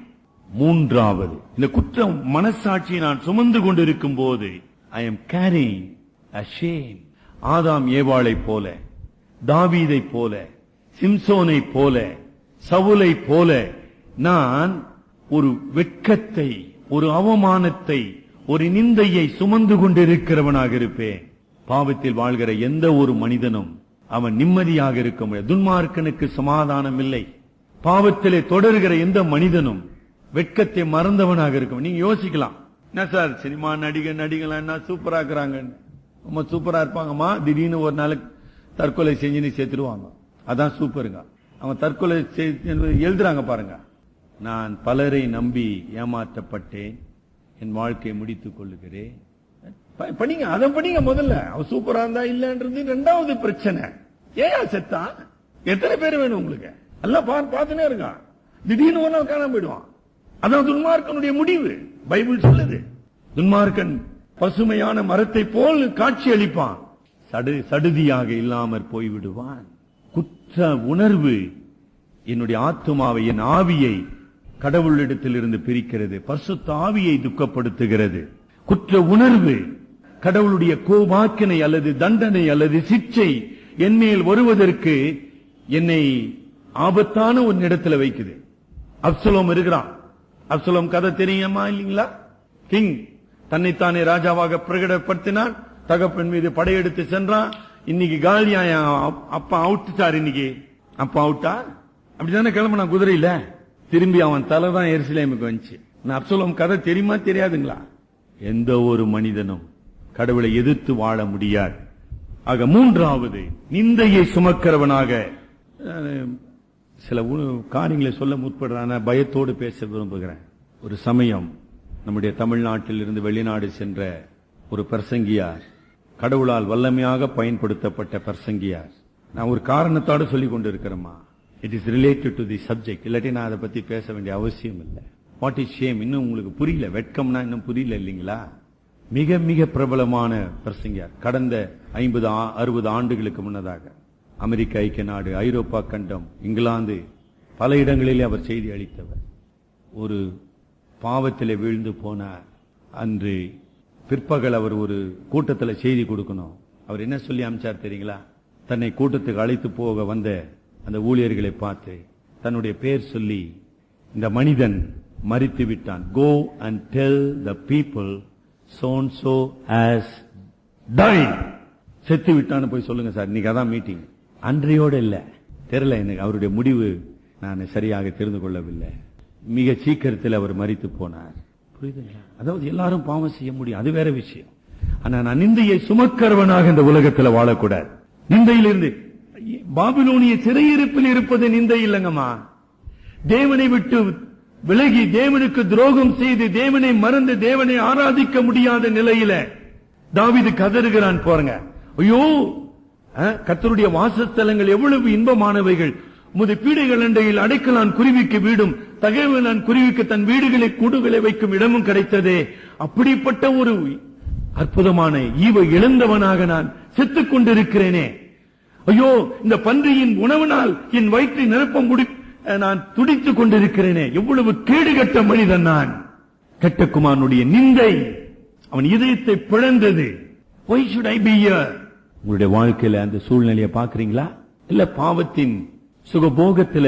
B: மூன்றாவது, இந்த குற்ற மனசாட்சியை நான் சுமந்து கொண்டிருக்கும் போது I am carrying a shame. ஆதாம் ஏவாளை போல, தாவீதை போல, சிம்சோனை போல, சவுலை போல நான் ஒரு வெட்கத்தை, ஒரு அவமானத்தை, ஒரு நிந்தையை சுமந்து கொண்டிருக்கிறவனாக இருப்பேன். பாவத்தில் வாழ்கிற எந்த ஒரு மனிதனும் அவன் நிம்மதியாக இருக்க முடியாது. துன்மார்க்கனுக்கு சமாதானம் இல்லை. பாவத்திலே தொடர்கிற எந்த மனிதனும் வெட்கத்தை மறந்தவனாக இருக்கும். நீங்க யோசிக்கலாம், என்ன சார் சினிமா நடிகலாம் என்ன சூப்பரா இருக்கிறாங்க, ரொம்ப சூப்பரா இருப்பாங்கம்மா, திடீர்னு ஒரு நாளுக்கு தற்கொலை செஞ்சு சேர்த்துருவாங்க. அதான் சூப்பருங்க. அவங்க தற்கொலை எழுதுறாங்க பாருங்க. நான் பலரை நம்பி ஏமாற்றப்பட்டேன், என் வாழ்க்கையை முடித்துக் கொள்ளுகிறேன். படிங்க, அதை படிங்க. முதல்ல அவன் சூப்பரா இருந்தா இல்லன்றது ரெண்டாவது பிரச்சனை. ஏன் செத்தா? எத்தனை பேர் வேணும் உங்களுக்கு? எல்லாம் பார்த்துனே இருக்கான், திடீர்னு ஒரு நாள் காணாம போயிடுவான். அதான் துன்மார்க்கனுடைய முடிவு. பைபிள் சொல்லுது, துன்மார்க்கன் பசுமையான மரத்தை போல் காட்சி அளிப்பான், சடுதியாக இல்லாமற் போய்விடுவான். குற்ற உணர்வு என்னுடைய ஆத்துமாவை, என் ஆவியை கடவுளிடத்தில் இருந்து பிரிக்கிறது. பரிசுத்த ஆவியை துக்கப்படுத்துகிறது. குற்ற உணர்வு கடவுளுடைய கோபாக்கினை அல்லது தண்டனை அல்லது சிக்ஷை என் மேல் வருவதற்கு என்னை ஆபத்தான ஒரு இடத்துல வைக்குது. அப்சலோம் இருக்கிறான். அப்சலோம் கதை தெரியுமா இல்லீங்களா? கிங் தன்னைத்தானே ராஜாவாக பிரகடப்படுத்தினான், தகப்பன் மீது படையெடுத்து சென்றான். இன்னைக்கு காலியா அப்பா அவுட்டார். இன்னைக்கு அப்பா அவுட்டா? அப்படித்தானே கிளம்புனா குதிரையில. திரும்பி அவன் தலைதான் எருசலேமுக்கு வந்துச்சு. அப்சலோம் கதை தெரியுமா தெரியாதுங்களா? எந்த ஒரு மனிதனும் கடவுளை எதிர்த்து வாழ முடியாது. ஆக மூன்றாவது, நிந்தையை சுமக்கிறவனாக. சில காரியங்களை சொல்ல முற்படுறான, பயத்தோடு பேச விரும்புகிறேன். ஒரு சமயம் நம்முடைய தமிழ்நாட்டில் இருந்து வெளிநாடு சென்ற ஒரு பிரசங்கியார், கடவுளால் வல்லமையாக பயன்படுத்தப்பட்ட பிரசங்கியார். நான் ஒரு காரணத்தோடு சொல்லிக் கொண்டிருக்கிறேமா, it is related to the subject. இல்லாட்டி நான் அதை பத்தி பேச வேண்டிய அவசியம் இல்லை. What is shame? இன்னும் உங்களுக்கு புரியல, வெட்கம்னா இன்னும் புரியல இல்லீங்களா? மிக மிக பிரபலமான பிரசங்கியார். கடந்த 50-60 ஆண்டுகளுக்கு முன்னதாக அமெரிக்க ஐக்கிய நாடு, ஐரோப்பா கண்டம், இங்கிலாந்து பல இடங்களிலே அவர் செய்தி அளித்தவர். ஒரு பாவத்திலே வீழ்ந்து போனார். அன்று பிற்பகல் அவர் ஒரு கூட்டத்தில் செய்தி கொடுக்கணும். அவர் என்ன சொல்லி அனுப்பிச்சார் தெரியுங்களா? தன்னை கூட்டத்துக்கு அழைத்து போக வந்த அந்த ஊழியர்களை பார்த்து தன்னுடைய பேர் சொல்லி, இந்த மனிதன் மரித்து விட்டான், go and tell the people so and so has died. செத்து விட்டான்னு போய் சொல்லுங்க சார். இன்னைக்கு அதான் மீட்டிங். அன்றையோட இல்ல தெரியல எனக்கு அவருடைய முடிவு நான் சரியாக தெரிந்து கொள்ளவில்லை. மிக சீக்கிரத்தில் அவர் மரித்து போனார். புரியுதுங்களா? அதாவது எல்லாரும் பாவம் செய்ய முடியும், அது வேற விஷயம். ஆனா நான் நிந்தையை சுமக்கிறவனாக இந்த உலகத்தில் வாழக்கூடாது. நிந்தையிலிருந்து பாபிலோனிய சிறையிருப்பில் இருப்பது நிந்தை இல்லங்கம்மா. தேவனை விட்டு விலகி தேவனுக்கு துரோகம் செய்து தேவனை மறந்து தேவனை ஆராதிக்க முடியாத நிலையில தாவீது கதறுகிறான். போறங்க, ஐயோ கர்த்தருடைய வாசஸ்தலங்கள் எவ்வளவு இன்பமானவைகள், உமது பீடைகள் அண்டையில் அடைக்கலான் குருவிக்கு வீடும் தகைவலான் குருவிக்கு தன் வீடுகளை கூடுகளை வைக்கும் இடமும் கிடைத்ததே. அப்படிப்பட்ட ஒரு அற்புதமான ஈவை இழந்தவனாக நான் செத்துக் கொண்டிருக்கிறேனே. ஐயோ, இந்த பன்றியின் உணவினால் என் வயிற்றை நிரப்ப நான் துடித்துக் கொண்டிருக்கிறேனே. எவ்வளவு கேடுகட்ட மனிதன் நான். கட்டகுமாரனுடைய நிந்தை அவன் இதயத்தை பிளந்தது. Why should I be here? உங்களுடைய வாழ்க்கையில அந்த சூழ்நிலையை பாக்குறீங்களா? இல்ல பாவத்தின் சுகபோகத்துல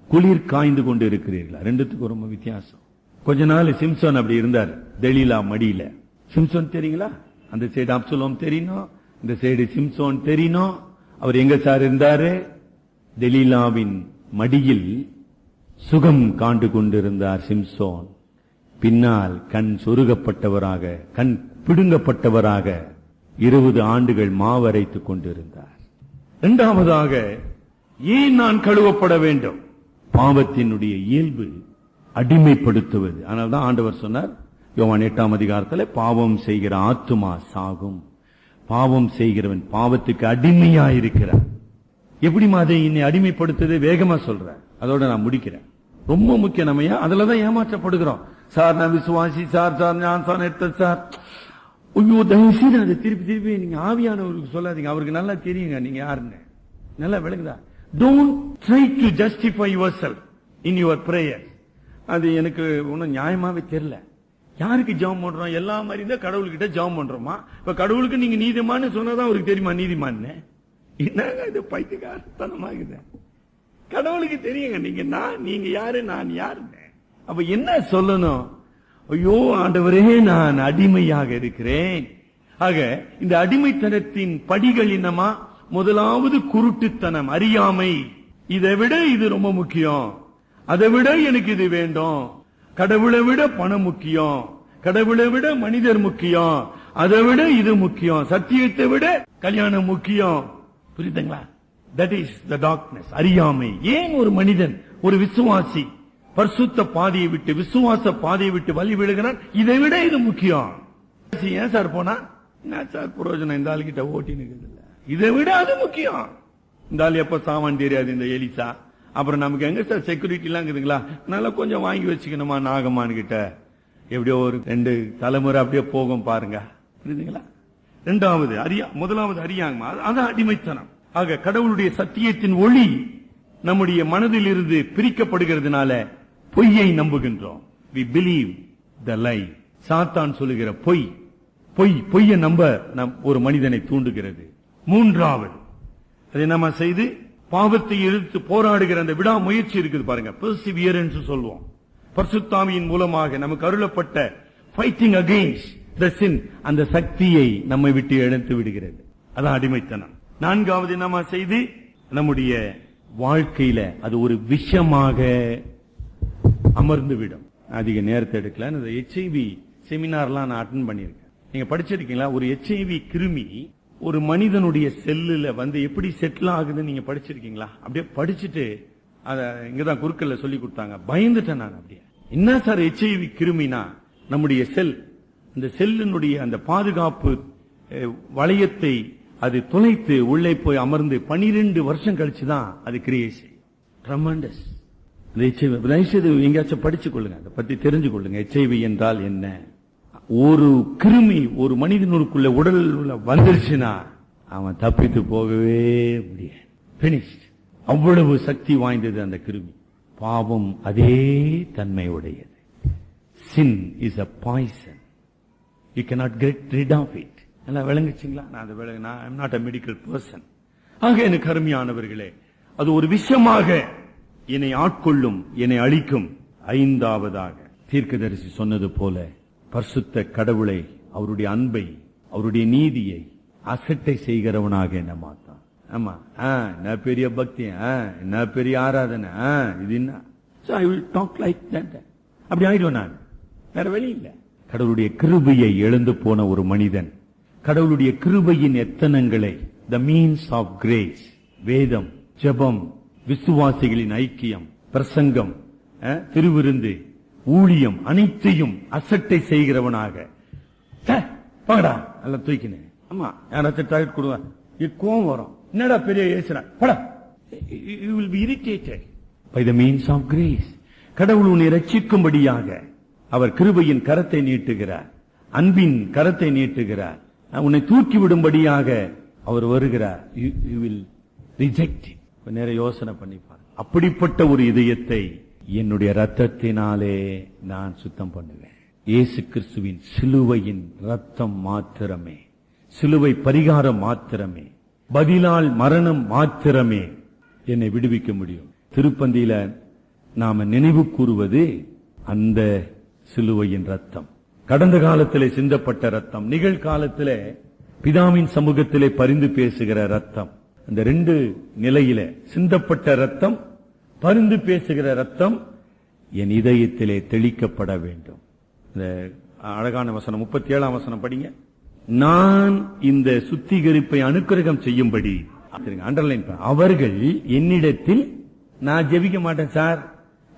B: குளிர் காய்ந்து கொண்டு இருக்கிறீர்களா? ரெண்டுத்துக்கும் ரொம்ப வித்தியாசம். கொஞ்ச நாள் சிம்சன் அப்படி இருந்தார், தெலீலா மடியில. சிம்சன் தெரியுங்களா? அந்த சைடு அப்சலோம் தெரியணும், இந்த சைடு சிம்சோன் தெரியணும். அவர் எங்க சார் இருந்தாரு? தெலீலாவின் மடியில் சுகம் காண்டு கொண்டிருந்தார் சிம்சோன். பின்னால் கண் சொருகப்பட்டவராக, கண் பிடுங்கப்பட்டவராக 20 ஆண்டுகள் மாவரைத்துக் கொண்டிருந்தார். இரண்டாவதாக, ஏன் நான் கழுவப்பட வேண்டும்? பாவத்தினுடைய இயல்பு அடிமைப்படுத்துவது. அதனால்தான் ஆண்டவர் சொன்னார் யோவான் 8ஆம் அதிகாரத்தில், பாவம் செய்கிற ஆத்துமா சாகும். பாவம் செய்கிறவன் பாவத்துக்கு அடிமையாயிருக்கிறார். எப்படி மாதிரி என்னை அடிமைப்படுத்துது வேகமா சொல்ற. அதோட நான் முடிக்கிறேன். ரொம்ப முக்கியம். நம்ம அதுலதான் ஏமாற்றப்படுகிறோம். சார் நான் விசுவாசி சார், சார் நான் சார் எடுத்த சார். ஐயோ, தயவுசெய்து அதை திருப்பி திருப்பி நீங்க ஆவியானவருக்கு சொல்லாதீங்க. அவருக்கு நல்லா தெரியுங்க நீங்க யாருன்னு. நல்லா விளங்குதா? Don't try to justify yourself in your prayer. அது எனக்கு ஒன்னும் நியாயமாவே தெரியல. யாருக்கு ஜெபம் பண்றோம்? எல்லா மாதிரி தான் கடவுள்கிட்ட ஜெபம் பண்றோமா? இப்ப கடவுளுக்கு நீங்க நீதிமான்னு சொன்னாதான் அவருக்கு தெரியுமா நீதிமான்னு? என்னங்க இது பைத்தியக்காரத்தனமாகுது. கடவுளுக்கு தெரியுங்க நீங்க யாரு நான் யாருன்னு. அப்ப என்ன சொல்லணும்? ஐயோ ஆண்டவரே, நான் அடிமையாக இருக்கிறேன். ஆக இந்த அடிமைத்தனத்தின் படிகள் என்னமா? முதலாவது குருட்டுத்தனம், அறியாமை. இதை விட இது ரொம்ப முக்கியம், அதை விட எனக்கு இது வேண்டும். கடவுளை விட பணம் முக்கியம், கடவுளை விட மனிதர் முக்கியம், அதை விட இது முக்கியம், சத்தியத்தை விட கல்யாணம் முக்கியம். புரியுதுங்களா? தட் இஸ் த டார்க்னஸ், அறியாமை. ஏன் ஒரு மனிதன், ஒரு விசுவாசி பரிசுத்த பாதையை விட்டு விசுவாச பாதையை விட்டு வழி விடுகிறான்? இதை விட இது முக்கியம். ஏன் சார் போனா என்ன சார் பிரயோஜனம்? இந்த ஆளுகிட்ட ஓட்டின்னு இதை விட அது முக்கியம். இந்த ஆள் எப்ப சாமான் தெரியாது இந்த எலிசா. அப்புறம் நமக்கு எங்க சார் செக்யூரிட்டி எல்லாம் இருக்குதுங்களா? நல்லா கொஞ்சம் வாங்கி வச்சுக்கணுமா நாகமான் கிட்ட. எப்படியோ ஒரு 2 தலைமுறை அப்படியே போகும் பாருங்க. புரியுதுங்களா? முதலாவது அறியாங்கம்மா, அதான் அடிமைத்தனம். ஆக கடவுளுடைய சத்தியத்தின் ஒளி நம்முடைய மனதில் இருந்து பிரிக்கப்படுகிறதுனால பொய்யை நம்புகின்றோம். we believe the lie. சாத்தான் சொல்லுகிற பொய்யை நம்ப ஒரு மனிதனை தூண்டுகிறது. மூன்றாவது, அதை நம்ம செய்து பாவத்தை எதிர்த்து போராடுகிற அந்த விடாமுயற்சி இருக்குது பாருங்க, பெர்சிவியரன்ஸ் சொல்லுவோம். பரிசுத்தாவியின் மூலமாக நமக்கு அருளப்பட்ட ஃபைட்டிங் அகைன்ஸ்ட் தி சின், அந்த சக்தியை நம்மை விட்டு எடுத்து விடுகிறது. அதான் அடிமைத்தனம். நான்காவது நம்ம செய்து நம்முடைய வாழ்க்கையில அது ஒரு விஷமாக அமர்ந்து விடும். அதிக நேரத்தை எடுக்கல. இந்த HIV செமினார்லாம் நான் அட்டெண்ட் பண்ணியிருக்கேன். நீங்க படிச்சிருக்கீங்களா? ஒரு HIV கிருமி ஒரு மனிதனுடைய செல்லுல வந்து எப்படி செட்டில் ஆகுதுன்னு நீங்க படிச்சிருக்கீங்களா? அப்படியே படிச்சுட்டு அத இங்கதான் குறுக்கல்ல சொல்லி கொடுத்தாங்க. பயந்துட்டேன் நான். அப்படியே என்ன சார் HIV கிருமினா? நம்முடைய செல், இந்த செல்லினுடைய அந்த பாதுகாப்பு வளையத்தை அது துளைத்து உள்ளே போய் அமர்ந்து 12 வருஷம் கழிச்சுதான் அது கிரியேட் செய்யும். ட்ரெமெண்டஸ். எங்கேயாச்சும் படிச்சு கொள்ளுங்க, அதை பத்தி தெரிஞ்சு கொள்ளுங்க. HIV என்றால் என்ன? ஒரு கிருமி ஒரு மனிதனுக்குள்ள உடல் வந்துருச்சுன்னா அவன் தப்பித்து போகவே முடியாது. பினிஷ்ட். அவ்வளவு சக்தி வாய்ந்தது அந்த கிருமி. பாவம் அதே தன்மை உடையது. Sin is a poison. You cannot get rid of it. எல்லாம் விளங்குச்சுங்களா? நான் I'm not a medical person. ஆக எனக்கு அருமையானவர்களே, அது ஒரு விஷயமாக என்னை ஆட்கொள்ளும், என்னை அழிக்கும். ஐந்தாவதாக தீர்க்கதரிசி சொன்னது போல பரிசுத்த கடவுளை, அவருடைய அன்பை, அவருடைய நீதியை அசட்டை செய்கிறவனாக என்ன மாட்டான். ஆமா, நான் பெரிய பக்தி, நான் பெரிய ஆராதனை, இது என்ன? So I will talk like that. அப்படி ஆயிடுவேன் நான். வேற வழி இல்ல. கடவுளுடைய கிருபையை இழந்து போன ஒரு மனிதன் கடவுளுடைய கிருபையின் எத்தனங்களை, the means of grace, வேதம், ஜெபம், விசுவாசிகளின் ஐக்கியம், பிரசங்கம், திருவிருந்து, ஊழியம் அனைத்தையும் அசட்டை செய்கிறவனாக படா எல்லாம் தூக்கினேன். ஆமா, யாராச்சும் டாய்லெட் கொடுங்க, கோவம் வரும். என்னடா பெரிய ஏசுறா படா, you will be irritated. By the means of grace, கடவுள் உன்னை ரட்சிக்கும்படியாக அவர் கிருபையின் கரத்தை நீட்டுகிறார், அன்பின் கரத்தை நீட்டுகிறார், உன்னை தூக்கி விடும்படியாக அவர் வருகிறார். You will reject it. நேர யோசனை பண்ணிப்பார். அப்படிப்பட்ட ஒரு இதயத்தை என்னுடைய ரத்தத்தினாலே நான் சுத்தம் பண்ணுவேன். இயேசு கிறிஸ்துவின் சிலுவையின் ரத்தம் மாத்திரமே, சிலுவை பரிகாரம் மாத்திரமே, பதிலால் மரணம் மாத்திரமே என்னை விடுவிக்க முடியும். திருப்பந்தியில நாம நினைவு கூறுவது அந்த சிலுவையின் ரத்தம், கடந்த காலத்திலே சிந்தப்பட்ட ரத்தம், நிகழ்காலத்திலே பிதாவின் சமூகத்திலே பரிந்து பேசுகிற ரத்தம். அந்த ரெண்டு நிலையில சிந்தப்பட்ட ரத்தம், பரிந்து பேசுகிற ரத்தம் என் இதயத்திலே தெளிக்கப்பட வேண்டும். இந்த அழகான வசனம் 37ஆம் வசனம் படிங்க. நான் இந்த சுத்திகரிப்பை அனுக்கிரகம் செய்யும்படி, அண்டர்லைன், அவர்கள் என்னிடத்தில், நான் ஜெபிக்க மாட்டேன் சார்,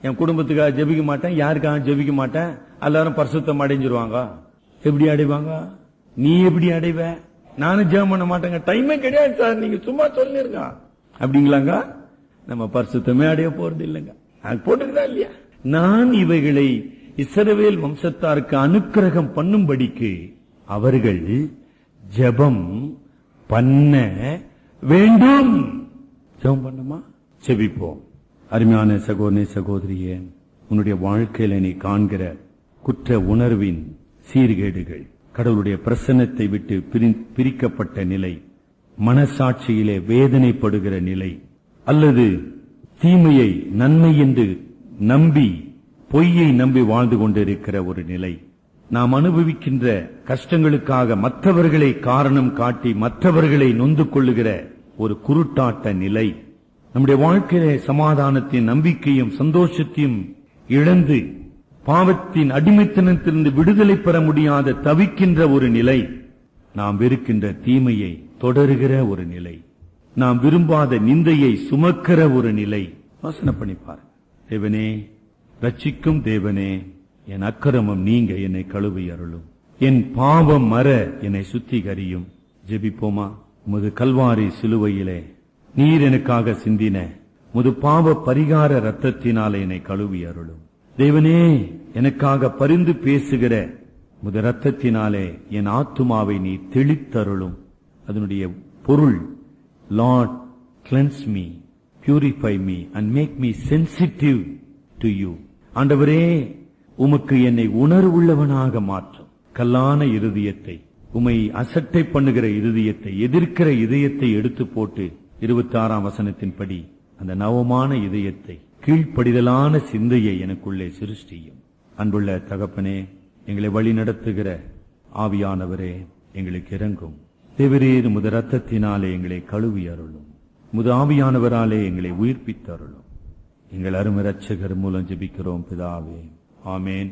B: என் குடும்பத்துக்காக ஜெபிக்க மாட்டேன், யாருக்காக ஜெபிக்க மாட்டேன், எல்லாரும் பரிசுத்தம் அடைஞ்சிருவாங்க. எப்படி அடைவாங்க? நீ எப்படி அடைவ? நானும் ஜெபம் பண்ண மாட்டேங்க, டைமே கிடையாது சார், நீங்க சும்மா சொல்லிருங்க அப்படிங்களாங்க. நம்ம பரிசுத்தமே அடைய போறது இல்லைங்க. அது போட்டுக்கிறா இல்லையா? நான் இவைகளை இஸ்ரவேல் வம்சத்தாருக்கு அனுக்கிரகம் பண்ணும்படிக்கு அவர்கள் ஜெபம் பண்ண வேண்டும். ஜெபம் பண்ணுமா? செபிப்போம். அருமையான சகோதரனே, சகோதரியே, உன்னுடைய வாழ்க்கையில நீ காண்கிற குற்ற உணர்வின் சீர்கேடுகள், கடவுளுடைய பிரசன்னத்தை விட்டு பிரிக்கப்பட்ட நிலை, மனசாட்சியிலே வேதனைப்படுகிற நிலை, அல்லது தீமையை நன்மை என்று நம்பி பொய்யை நம்பி வாழ்ந்து கொண்டிருக்கிற ஒரு நிலை, நாம் அனுபவிக்கின்ற கஷ்டங்களுக்காக மற்றவர்களை காரணம் காட்டி மற்றவர்களை நொந்து கொள்ளுகிற ஒரு குருட்டாட்ட நிலை, நம்முடைய வாழ்க்கையிலே சமாதானத்தின் நம்பிக்கையும் சந்தோஷத்தையும் இழந்து பாவத்தின் அடிமைத்தனத்திலிருந்து விடுதலை பெற முடியாத தவிக்கின்ற ஒரு நிலை, நாம் வெறுக்கின்ற தீமையை தொடருகிற ஒரு நிலை, நாம் விரும்பாத நிந்தையை சுமக்கிற ஒரு நிலை. யோசனை பண்ணிப்பார். தேவனே, ரட்சிக்கும் தேவனே, என் அக்கிரமம் நீங்க என்னை கழுவி அருளும், என் பாவம் மற என்னை சுத்திகரியும். ஜெபிப்போமா? உமது கல்வாரி சிலுவையிலே நீர் எனக்காக சிந்தின உமது பாவ பரிகார ரத்தத்தினாலே என்னை கழுவி அருளும். தேவனே, எனக்காக பரிந்து பேசுகிற உமது ரத்தத்தினாலே என் ஆத்துமாவை நீ தெளித்தருளும். அதனுடைய பொருள், Lord, cleanse me, purify me and make me sensitive to you. ஆண்டவரே, உமக்கு என்னை உணர்வுள்ளவனாக மாற்றும். கல்லான இருதயத்தை, உமை அசட்டை பண்ணுகிற இருதயத்தை, எதிர்க்கிற இதயத்தை எடுத்து போட்டு 26ஆம் வசனத்தின்படி அந்த நவமான இதயத்தை, கீழ்ப்படிதலான சிந்தையை எனக்குள்ளே சிருஷ்டியும். அன்புள்ள தகப்பனே, எங்களை வழி நடத்துகிற ஆவியானவரே, எங்களுக்கு இறங்கும். தேவரீர் உமது ரத்தத்தினாலே எங்களை கழுவி அருளும், உமது ஆவியானவராலே எங்களை உயிர்ப்பித்து அருளும். எங்கள் அருமை இரட்சகர் மூலம் ஜெபிக்கிறோம் பிதாவே, ஆமேன்.